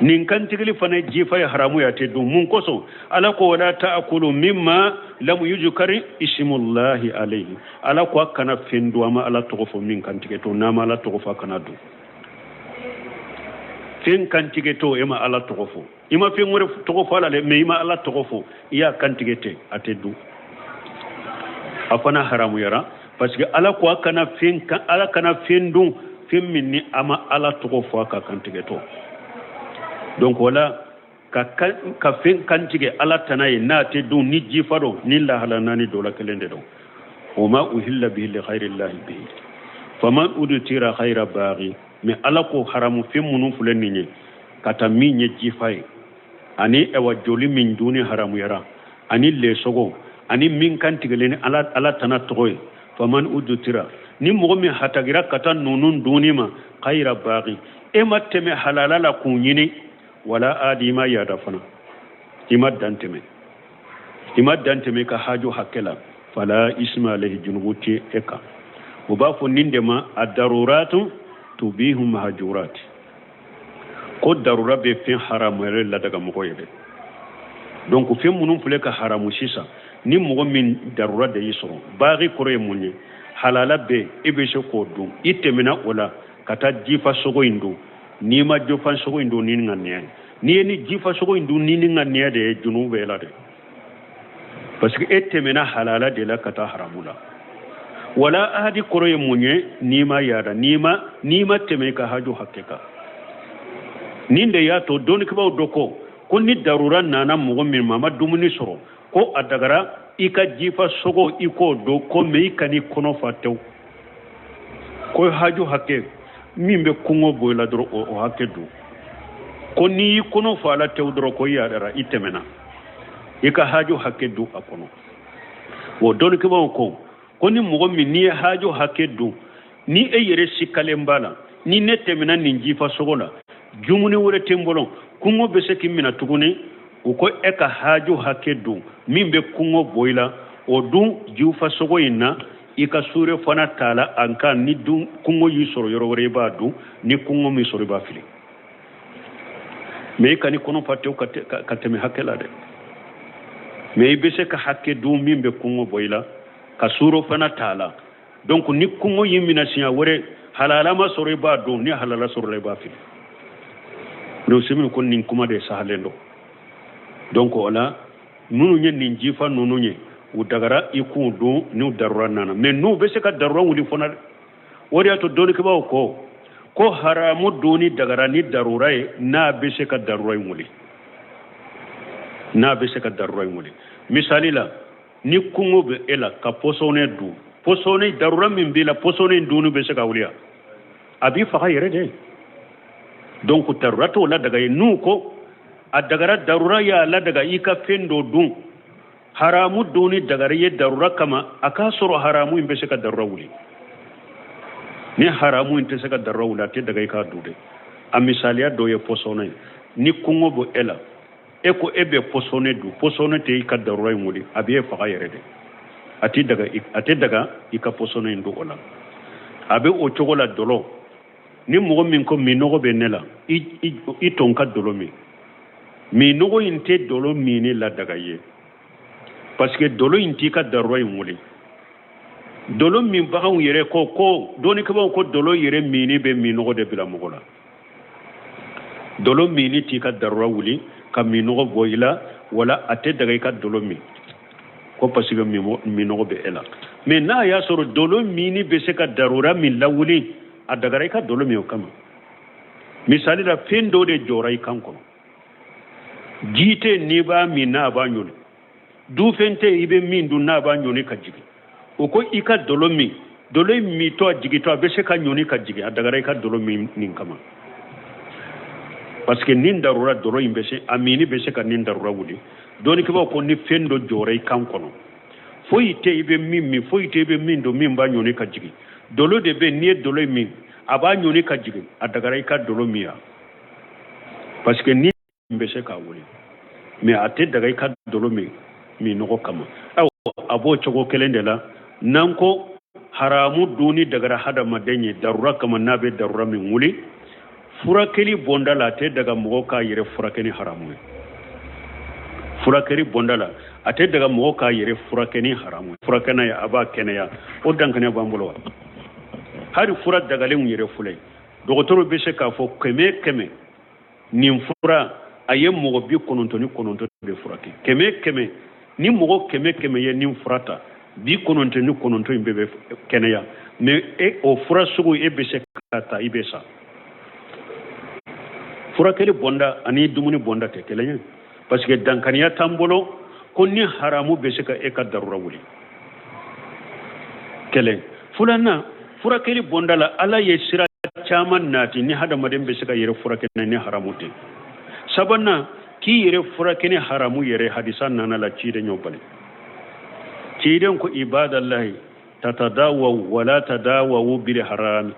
nin kantigili fana jifa ya haramu ya teddu mun koso ala ko wala taakulu mimma lam yuzkar ismullah alayhi ala ko kana fendu ama ala togofo min kantigeto nama ala togofo kana du fen kantigeto ema ala togofo ima fen wore togofo ala le me ima ala togofo ya kantigete atedu afana haramu yara parce que ala ko kana fen ala kana fendu fen minni ama ala togofo ka kantigeto donc wala ka fen kantige ala tanaye na tedu ni jifado ni la halanani do la kelende do wama uhilla bihi li ghayri llahi bihi faman udtira khayra baghi mais ala ko haramu fen munun fulenni ni kata minye jifay ani ewa joli min duni haramu yara ani le sogo ani min kantigeleni ala tana toy faman udtira ni mo mi hatagira kata nunun dunima khayra baghi e matteme halala la kunyini wala adima ya dafana imad danteme ka haju hakela fala isma alayhi junubuti eka ubafu nindema ad-daruratu tubihu mahjurat ko darura be fin haramu la daga mo yede donc fin munun fule ka haramu sisa ni mo min darura de yisoro bari kore munye halala be ibe se ko dum itemina wala kata jifa sogo indu ni ma jofa sogo indu ni ngane ni jifa sogo indu ni ngane de junube la de parce que etemina halala de la kata haramula wala ahadi kore munye ni ma yada ni ma teme ka haju hakeka ninde ya to don ke baw doko ko ni darura nana mo min mama dumuni soro ko adagara ika jifa sogo iko do ko me ikani kono fatew ko haju hakke mimbe kungo boyla dro o hakke do ko ni kono fala tew dro ko yadara itemena ika haju hakke do akono wo don ke baw ko ni mo min ni haju hakke do ni e yere sikale mbala ni netemena ni jifa sogo la jumuni wore tembolo kungo bese kimina tuguni uko eka haju hakedu mimbe kungo boila odu jufa sogo ina ika sure fana tala anka ni dun kungo yisoro yoro wore badu ni kungo mi soro ba fili me kani kono patte kateme hakela de me bese ka hakedu mimbe kungo boila ka suro fana tala donc ni kungo yimina siya wore halala ma soro badu ni halala soro ba fili do simin kon nin kuma de sahalendo donc wala nunu nyen nin jifa nunu nye u dagara iku do ni darura nana mais no be se ka darura wuli fona wori ato doni ke bawo ko haramu doni dagara ni darura e na be se ka darura wuli misali la ni kungo be ela ka posone darura min be la posone dunu be se ka wuliya abi fa yere de donc tarrato la daga nuko adagara darura ya la daga ika fendo dun haramu doni dagara ye darura kama akasoro haramu imbe se ka darura wuli ni haramu inte se ka darura wula te daga ika dude a misalia do ye posone ni kungo bo ela eko ebe posone te ika darura wuli abiye fa yere de ati daga ika posone ndo ola abe o chogola dolo ni mogo min ko minogo be nela i tonka dolo minogo inte dolo mini la daga ye parce que dolo inti ka darro wuli dolo min bagan yere ko doni ka ko dolo yere mini be minogo de bila mogo la dolo mini ti ka darro wuli ka minogo boila wala ate daga ka dolo ko parce que minogo be ela mais na ya soro dolo mini be se ka darura min la wuli adagara ka dolo mi kama misali la fendo de jorai kanko jite ni ba mi na ba nyoni du fente ibe min du na ba nyoni ka jigi o ko ika dolo mi to jigi to be se ka nyoni ka jigi adagara ka dolo mi nin kama parce que nin darura dolo imbe se amini be se ka nin darura wudi doni ko ko ni fendo jorai kanko no foyite ibe min do min ba nyoni ka jigi dolo de be ni dolo min aba nyoni ka jigi adagara ka dolo miya parce que ni be se ka wuli mais ate daga ka dolo mi no kama aw abo chogo kelende la nanko haramu duni daga hada madenye darura kama nabe darura min wuli furakeli bondala te daga mogo ka yere furakeni haramu furakeli bondala ate daga mogo ka yere furakeni haramu furakena ya aba kenaya o dankane bambulo hari fura daga len yere fulay dogotoro be se ka fo keme nin fura aye mogo bi kononto be furake keme ni mogo keme ye nin furata bi kononto be kenaya mais o fura sugu e be se kata ibesa furakeli bonda ani dumuni bonda te kelenya parce que dankaniya tambolo ko ni haramu be se ka e ka darura wuli kelen fulana furakeli bonda la ala ye sira chaman nati ni hada maden be se ka yere furakeli ni haramu te sabana ki yere furakeli haramu yere hadisan nana la cide nyobale ciden ko ibadallahi tatadawa wala tadawa bil haram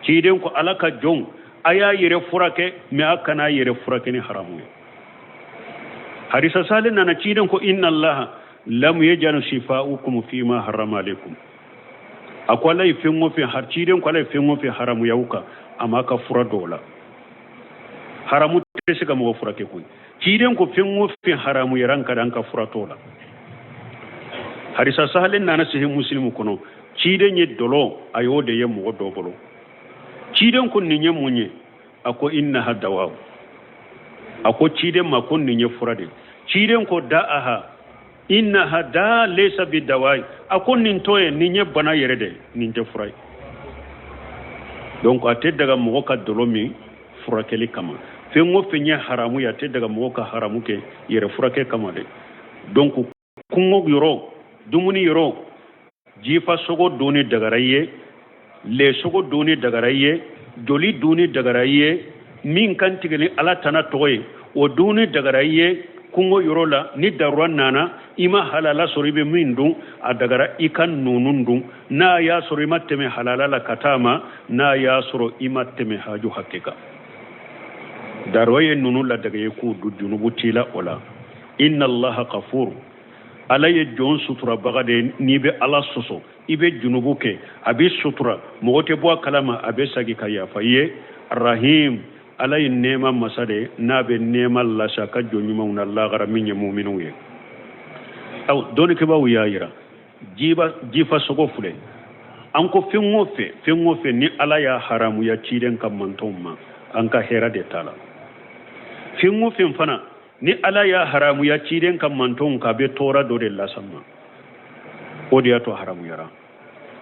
ciden ko alaka jong aya yere furake me akana yere furake ni haramu hadisa salin nana ciden ko inna allaha lam yaj'al shifa'ukum fima harrama alaykum akwala ifengo fi har ciden ko ala ifengo fi haramu yauka amma ka fura dola haramu te shiga mo furake ko ciden ko fengo fi haramu yaranka dan ka fura tola hadisa salin nana sahih muslim kono ciden ye dolo ayode ye mo do bolo ciden kun ninye munye ako inna hadawa ako ciden ma kun ninye furade ciden ko da'aha inna hada laysa bidawai ako nin toye ninye bana yerede ninje furai donc ate daga mo ka dolomi furakeli kama fengo fenye haramu ya te daga mo ka haramu ke yere furake kama de donc kungo yoro dumuni yoro jifa sogo doni dagaraye le sogo doni dagaraye doli doni dagaraye min kan tigeli ala tana toye o doni dagaraye kungo yorola ni darwa nana ima halala soribe min dun a dagara ikan nunun dun na ya soro ima teme halala la katama na ya soro ima teme haju hakika darwaye nunu la daga ye ku du junubu tila ola inna allaha ghafur ala ye jon sutura bagade ni be ala soso ibe junubu ke abi sutura mogote bo kalama abe sagi kaya faye rahim ala ye nema masade na be nema la shaka jonyuma una allah gara minye mu'minu ye aw doni ke ba wiya yira jifa sogo fule anko fengo fe ni ala ya haramu ya ciden kam mantomma anka hera de tala fengo fe fana ni ala ya haramu ya ciden kan manton ka be tora do de la samma odiya to haramu yara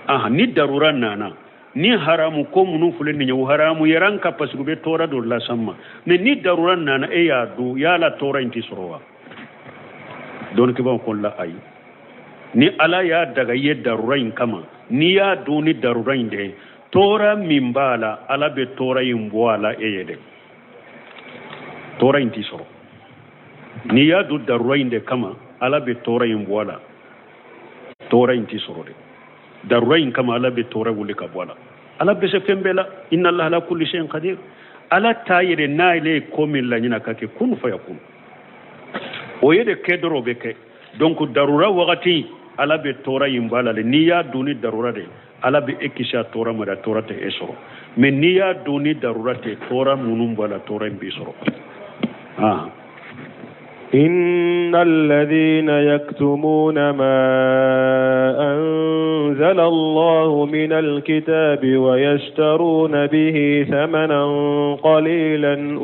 aha ni darura nana ni haramu ko munu fulen ni haramu yaran ka pasgu be tora do la samma me ni darura nana e ya do ya la tora inti sorowa don ke ba ko la ay ni ala ya daga ye darura in kama ni ya do ni darura inde tora mimbala ala be tora in boala e yede tora inti soro ni ya du darura inde kama ala be tora in boala tora inti soro de darura in kama ala be tora wuli ka boala ala be se fembela inna allaha ala kulli shay'in qadir ala tayire nayle ko min la nyina kake kun fa yakun o yede kedoro be ke donc darura wakati ala be tora in boala le ni ya duni darura de ala be ekisha tora mada tora te esoro mais ni ya duni darura te tora munum boala tora in bisoro إن الذين يكتمون ما أنزل الله من الكتاب ويشترون به ثمنا قليلا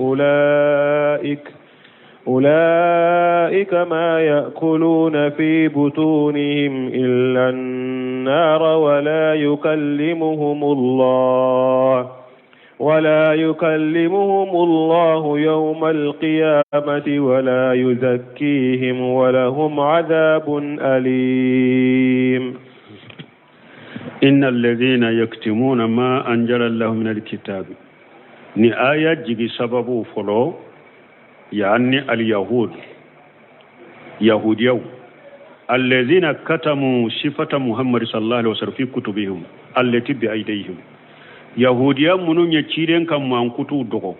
أولئك ما يأكلون في بطونهم إلا النار ولا يكلمهم الله يوم القيامة ولا يزكيهم ولهم عذاب أليم إن الذين يكتمون ما أنزل الله من الكتاب ni aya jigi sababu folo yani al yahud yahudiyaw الذين كتموا صفة محمد صلى الله عليه وسلم في كتبهم التي بأيديهم يهوديا منو يشيرين كم من كتب دغو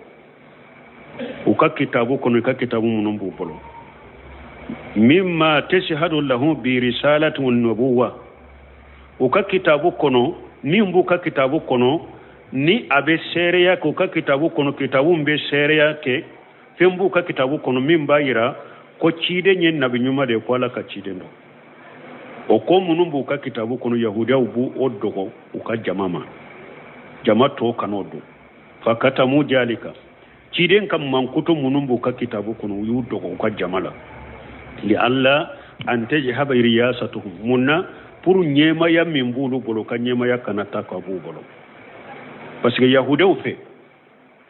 وكا كتابو كنو كا كتابو منو بوبلو مما تشهد له برسالة والنبوة وكا كتابو كنو نيمبو كا كتابو كنو ni abe sereya ko ka kitabu kono kitabu mbe sereya ke fembu ka kitabu kono min bayira ko cide nyen nabi nyuma de ko la ka cide ndo o ko munumbu ka kitabu kono yahudiya ubu oddogo uka jamama jamato kanodo fakata mu jalika ciden kam mankuto munumbu ka kitabu kono yudogo uka jamala li alla an tajhaba riyasatuhum munna pour nyema ya mimbulu bolo ka nyema ya kanata ka bu bolo parce que yahudaw fe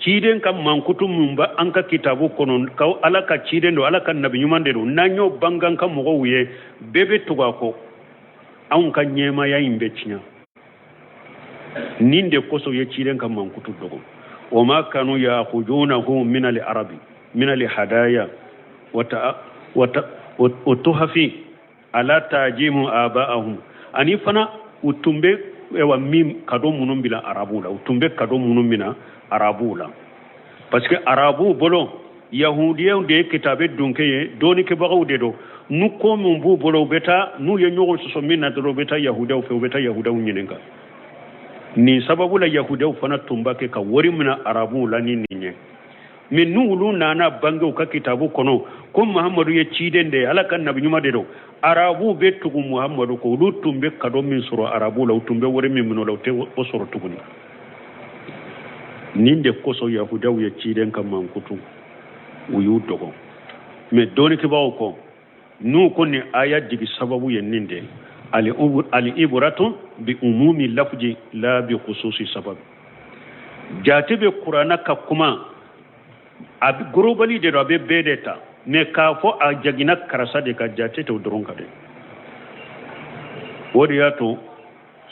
ciden kam mankutu mumba anka kitabu kono kaw alaka ciden do alaka nabi nyumande do nanyo bangan kam mo wuye bebe tuga ko an ka nyema ya imbe cinya ninde koso ye ciden kam mankutu dogo o ma kanu yaqudunahu min al-arabi min al-hadaya wa tuhfi ala tajimu abaahum ani fana utumbe ewa mim kado munum bila arabula utumbe kado munum mina arabula parce que arabu bolo yahudiya de kitabe dunkeye doni ke bagaw de do nu ko mun bu bolo beta nu ye nyogo so minna do beta yahudiya fe beta yahudiya nyinenga ni sababu la yahudiya fana tumba ke ka wori mina arabu la ni ninye min nulu nana bango ka kitabu kono ko muhammadu ye cidende ala kan nabi nyuma de do arabu be tugu muhammadu ko lu tumbe kado min suro arabu la tumbe wori min no la te o suro tuguni ninde koso yahudaw ye ciden kam man kutu uyu dogo me doni ke bawo ko nu ko ni aya digi sababu ye ninde ali ibratu bi umumi lafji la bi khususi sabab jate be qur'ana ka kuma ab globally de do be bedeta ne ka fo a jagina karasa de ka jate to doron ka de woriyato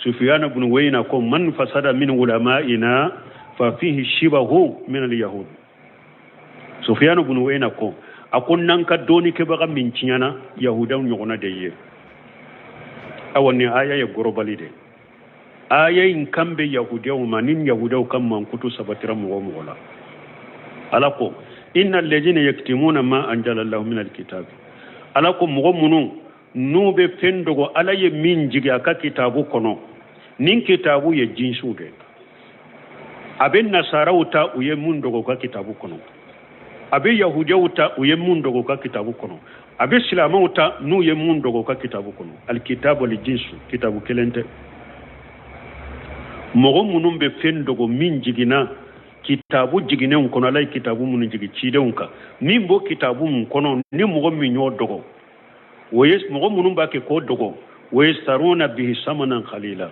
sufyan ibn wayna ko man fasada min ulama'ina fa fihi shibahu min al-yahud sufyan ibn wayna ko akon nan ka doni ke baga min cinyana yahudan nyogona de ye awani aya ya globally de aya in kambe yahudaw manin yahudaw kam man kutu sabatira mo la alako innal ladina yaktimuna ma anjala Allah min alkitab alako mo munu nube fendogo alaye min jigi aka kitabu kono nin kitabu ye jinsude aben nasarawta uye mundogo ka kitabu kono abe yahudiyawta uye mundogo ka kitabu kono abe islamawta nu ye mundogo ka kitabu kono alkitabu li jinsu kitabu kelente mo munu be fendogo min jigina kitabu jiginen kono lay kitabu mun jigi cidenka ni mbo kitabu mun kono ni mo mi nyo dogo wayes mo mun ba ke ko dogo wayes taruna bihi samanan khalila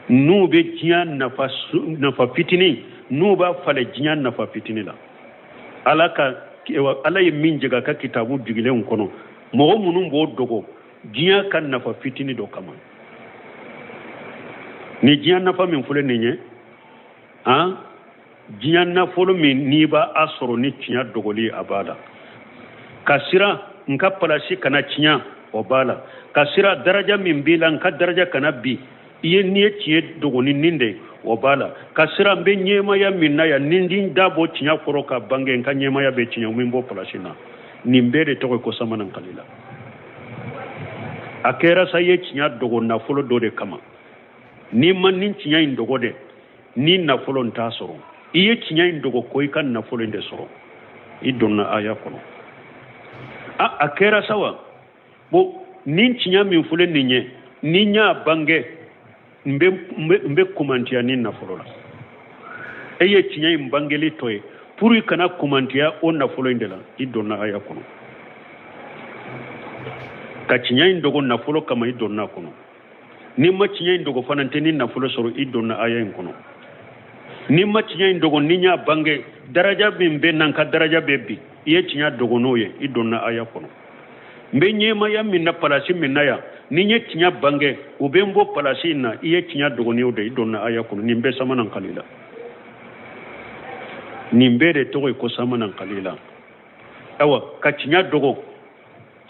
nu be jian nafa fitini nu ba fale jian nafa fitini la alaka alay min jiga ka kitabu jigilen kono mo mun bo dogo jian kan nafa fitini do kama ni jian nafa min fule nenye jiyan na folo min ni ba asoro ni tinya dogoli abala kasira nka palashi kana tinya obala kasira daraja min bilan ka daraja kana bi iye ni tiye dogoni ninde obala kasira mbe nyema ya minna ya nindin dabo tinya koroka bange nka nyema ya be tinya mimbo palashi na nimbere to ko samana kalila akera saye tinya dogo na folo dode kama ni man nin tinya indogode ni na folo ntasoro iye tinya indogo koy kan na folo inde soro idonna aya kono akera sawa bo nin tinya min fule ninye ninya bange mbe kumantia nin na folo la eye tinya imbangeli toy puri kana kumantia on na folo inde la idonna aya kono ka tinya indogo na folo kama idonna kono ni ma tinya indogo fanante nin na folo soro idonna aya kono ni ma tinya indogo ninya bange daraja bimbe nan ka daraja bebbi iye tinya dogo noye idonna aya kono mbe nyema ya minna palasi minna ya ninye tinya bange ubembo palasi na iye tinya dogo ne ode idonna aya kono nimbe samanan kalila nimbe de to ko samanan kalila awa ka tinya dogo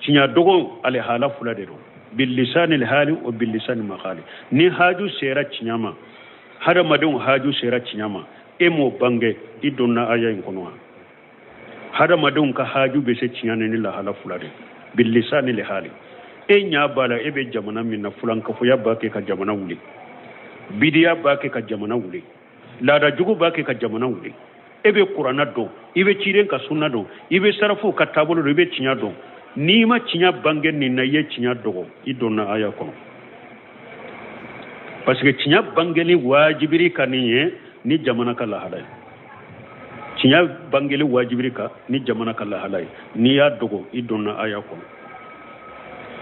cinya dogo ale hala fula de do bil lisanil hali wa bil lisanil maqali ni haju sera cinyama hada madun haju sera cinyama emo bange idonna aya in kono hada madun ka haju be se cinyane ni la hala fula de bil lisanil hali e nya bala e be jamana min na fulan ka fu yabba ke ka jamana wuli bidiya ba ke ka jamana wuli lada jugu ba ke ka jamana wuli e be qur'ana do ibe ciren ka sunna do ibe sarafu ka tabulu do ibe cinya do ni ma cinya bangen ni na ye cinya dogo idonna aya kono parce que cinya bangeli wajibiri kaniye ni jamana kala halay cinya bangeli wajibiri ka ni jamana kala halay ni ya dogo idonna aya kono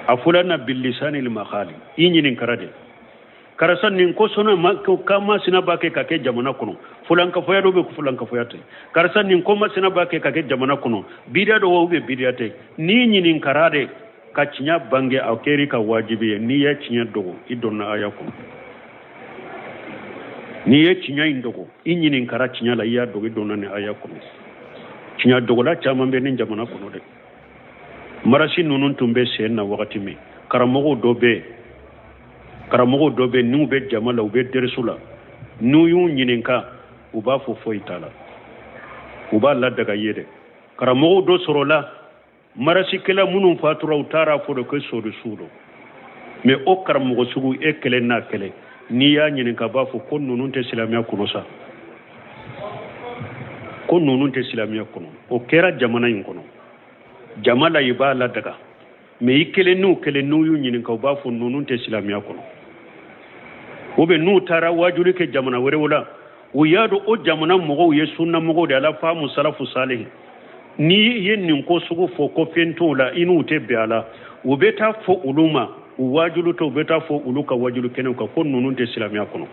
afulana bil lisanil maqali inyinin karade karasan nin ko sono kama sina bake kake jamana kono fulanka foya do be ko fulanka foya te karasan nin ko masina bake kake jamana kono bidia do wo be bidia te ni nyinin karade ka cinya bange akeri ka wajibi ni ya cinya dogo idonna aya kono ni ya cinya indogo inyinin kara cinya la ya dogo idonna ne aya kono cinya dogo la chama be nin jamana kono de marasi nunun tumbe sen na wakati mi karamogo dobe nu be jamala ube dersula nu yu nyininka uba fo foitala uba la daga yede karamogo do sorola marasi kala munun fatura utara fo do ko sodo sudo me o karamogo sugu e kele na kele ni ya nyininka ba fo kon nunun te islamia kuno sa kon nunun te islamia kuno o kera jamana yin kuno jamala iba la daga me ikele nu yu nyininka ba fo nunun te islamia kuno obe nu tara wajuri ke jamana were wala o yado o jamana mogo ye sunna mogo de ala famu salafu salih ni yen ko sugo fo ko fento la inu te biala o beta fo uluma o wajulu to beta fo uluka wajulu kenen ka ko nunun te islamiya kono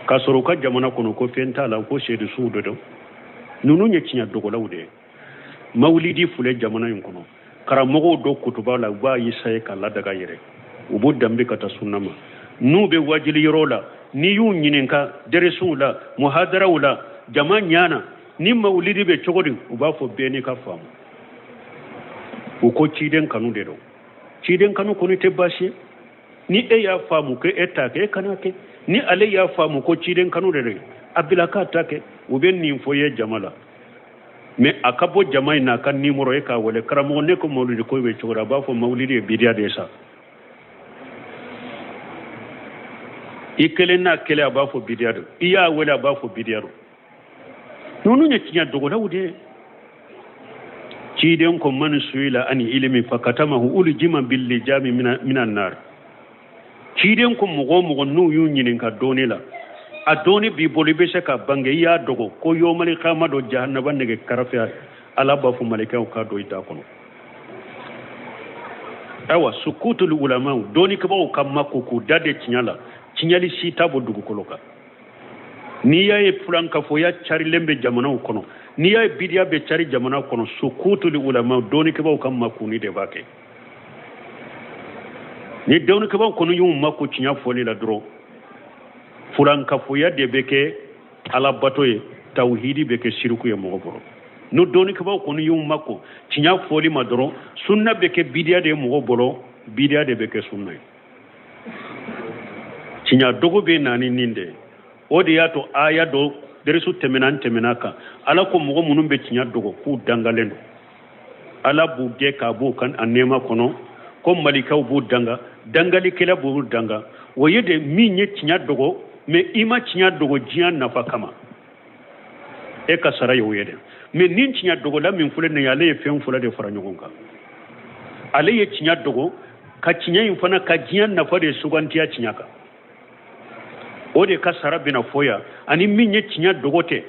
ka soro ka jamana kono ko fenta la ko shedu sudo do nunu nya cinya dogo lawde maulidi fule jamana yin kono kara mogo do kutuba la ba yi sai kala daga yere ubu dambe kata sunnama nu be wajili yorola ni yu nyininka deresula muhadara wala jama nyana ni maulidi be chogodin uba fo beni ka fam uko ciden kanu de do ciden kanu ko ni tebashi ni e ya famu ke eta ke kanake ni ale ya famu ko ciden kanu de abilaka take uben ni foye jamala me akabo jamai na kan ni moro e ka wala karamo ne ko maulidi ko be chogoda ba fo maulidi bidia de sa ikele na kele abafo bidiyaro iya wala abafo bidiyaro nunu nya tinya dogo lawde ciden ko man suila ani ilmi fakatamahu uljima bil lijami minan nar ciden ko mugo nu yu nyinin ka donela adoni bi bolibe ka bange ya dogo ko yo mali khama do jahannaba nege karafa ala bafu malika ka do ita kono awa sukutul ulama doni ka ba kam makko ku dade tinyala cinyali sita bo dugu koloka ni yaye fulanka fo ya cari lembe jamana kono ni yaye bidia be cari jamana kono sukutu li ulama doni ke baw kam makuni de bake ni doni ke baw kono yum makko cinya foli la dro fulanka fo ya de beke ala batoye tawhidi beke shirku ya mo boro no doni ke baw kono yum makko cinya foli ma dro sunna beke bidia de mo boro bidia de beke sunna cinya dogo be nani ninde odi yato aya do deresu temenaka ala ko mogo munum be cinya dogo ku dangalendo ala buge ka bu kan anema kono ko malikaw bu dangali kila bu danga woyede mi nye cinya dogo me ima cinya dogo jian nafa kama e ka sara yoyede me nin cinya dogo la min fule ne yale fen fula de fara nyogonka ale ye cinya dogo ka cinya infana ka jian nafa de sugantiya cinya ka ode ka sarabina foya ani minye cinya dogote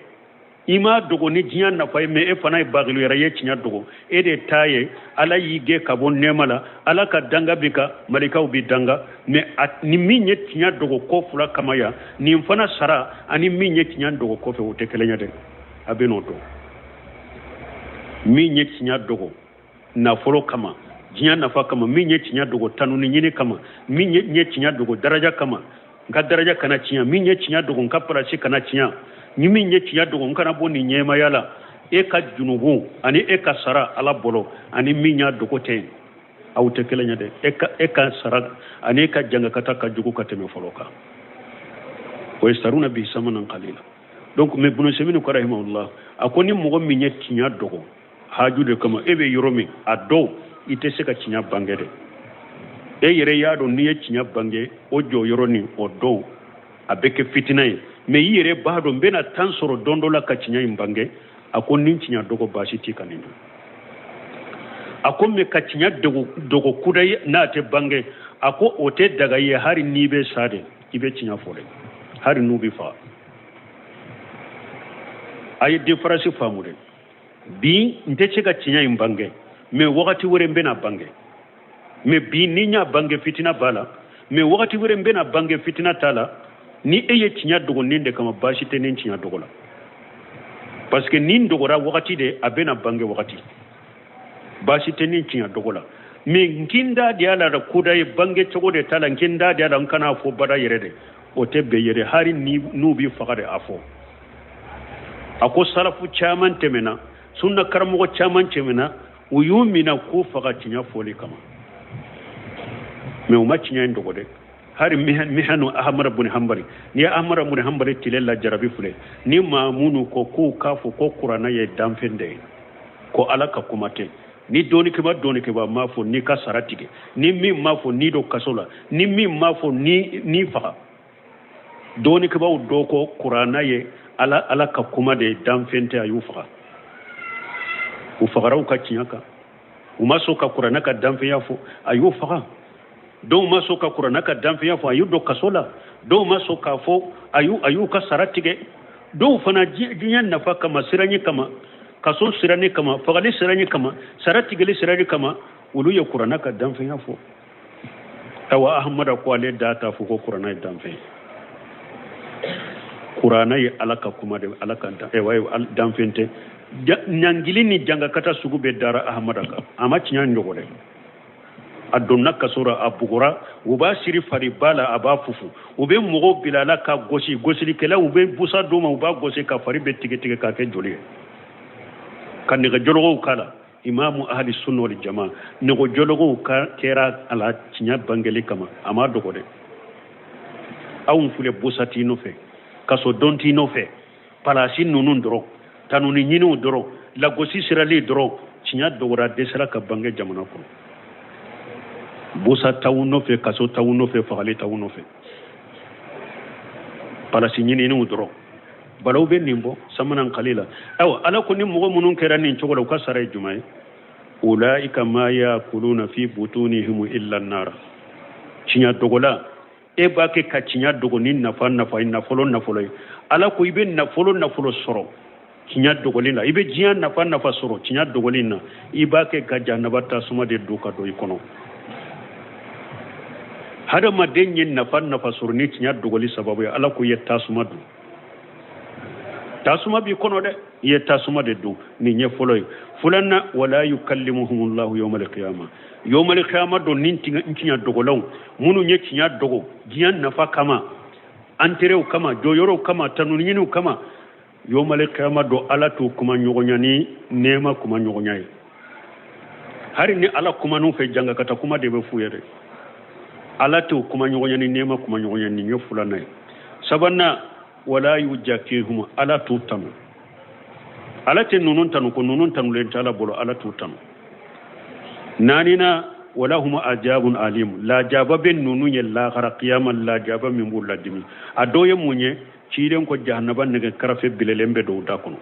ima dogo ni jinya na fay me e fana bagilu yara ye cinya dogo ede taye ala yige kabon nemala ala ka danga bika malika ubi danga me ni minye cinya dogo ko fula kamaya ni fana sara ani minye cinya dogo ko fe wote kelenya de abeno do minye cinya dogo na folo kama jinya na fa kama minye cinya dogo tanu ni nyine kama minye cinya dogo daraja kama nga daraja kana cinya minye cinya dogo kapara ci kana cinya ni minye cinya dogo kana boni nyema yala e ka junubu ani e ka sara ala bolo ani minya dogote aw te kelenya de e ka sara ani e ka janga kata ka jugu ka teme foloka wa yastaruna bi samanan qalila donc me bunu seminu ko rahimahullah akoni mo minya tinya dogo hajude kama ebe yoromi ado ite se ka tinya bangede e yere yaado ni e tinya bange o jo yoroni o do abeke fitinaye me yere baado mbena tansoro dondola ka tinya imbange akon nin tinya dogo basiti kanino akon me ka tinya dogo kudai na te bange ako ote daga ye hari nibe sade ibe tinya fole hari nubi fa ay difference famude bi nte ce ka tinya imbange me wakati wore mbena bange me bi ninya bange fitina bala me wakati wore mbena bange fitina tala ni eye tinya dogo ninde kama basite nin tinya dogo la parce que nin dogora wakati de abena bange wakati basite nin tinya dogo la me nkinda diala da kuda bange chogo de tala nkinda diala nkana fo bada yere de o tebbe yere hari ni nubi fakade afo ako salafu chaman temena sunna karamo chaman temena uyumina ku faga tinya foli kama me uma tinya ndogo de hari mihanu ahmar ibn hanbali ni ahmar ibn hanbali tilela jarabi fule ni mamunu ko ku kafu ko qur'ana ye damfende ko alaka kumate ni doni ke ba mafo ni ka saratige ni mi mafo ni do kasola ni mi mafo ni faga doni ke ba do ko qur'ana ye alaka kuma de damfente ayufa u fagaraw ka tinyaka uma so ka qur'ana ka damfe yafo ayufa don maso ka qur'ana ka damfe yafo ayu do kasola don maso ka fo ayu ka saratige don fana jinyan nafa kama sirani kama kaso sirani kama fagali sirani kama saratige le sirani kama ulu ya qur'ana ka damfe yafo tawa ahmada ko ale data fo ko qur'ana damfe qur'ana yi alaka kuma de alaka wayo damfente nyangili ni janga kata sugu be dara ahmada ka ama cinyan ndogole adonna kasura abugura uba siri fari bala aba fufu ube mogo bilala ka gosi kela ube busa doma uba gosi ka fari be tige ka ke joli kan ne jologo kala imamu ahli sunna wal jamaa ne go jologo ka kera ala cinya bangeli kama ama dogode awun fule busati no fe kaso donti no fe palasi nunun doro tanuni nyinu doro la gosi sirali doro cinya dogora desra ka bange jamana ko busa tawuno fe kaso tawuno fe fagali tawuno fe palasi nyinu doro balaw be nimbo samanan qalila aw ala ko nim mo munun kerani chogola ka saray jumay ulaika ma yakuluna fi butunihim illa an-nar cinya dogola e ba ke ka cinya dogo nin nafa ina folo ala ko ibe na folo soro cinya dogolina ibe jiya nafa soro cinya dogolina iba ke ka jannabata suma de duka do ikono hada ma denyin nafa soro ni cinya dogoli sababu ya ala ko yetta suma du tasuma bi kono de yetta suma de du ni nye foloy fulanna wala yukallimuhumullahu yawmal qiyamah do nin tinya dogolaw munu nye tinya dogo jiyan nafa kama anterew kama joyoro kama tanuninu kama yawmal qiyamah do alatu kuma nyogonyani nema kuma nyogonyai hari ni ala kuma nu fe janga kata kuma de be fuyere alatu kuma nyogonyani nema kuma nyogonyani nye fulanay sabanna wala yujakihum ala tutanu ala te nunun tanu ko nunun tanu len tala bolo ala tutanu nanina wala huma ajabun alim la jaba ben nunun ya la khara qiyamal la jaba min bul ladimi adoye munye ciiden ko jahannaba ne karafe bilelembe do da kono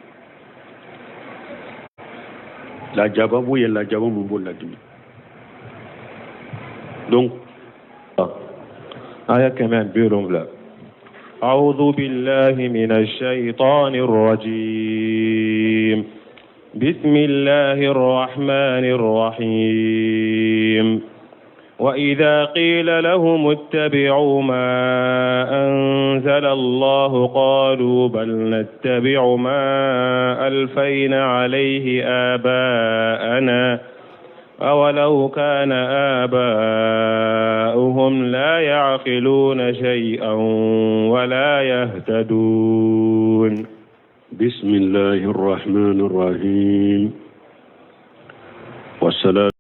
la jaba bu ya la jaba min bul ladimi donc aya kaman birum la أعوذ بالله من الشيطان الرجيم بسم الله الرحمن الرحيم وإذا قيل لهم اتبعوا ما أنزل الله قالوا بل نتبع ما ألفينا عليه آباءنا أولو كان آباؤهم لا يعقلون شيئا ولا يهتدون بسم الله الرحمن الرحيم والصلاة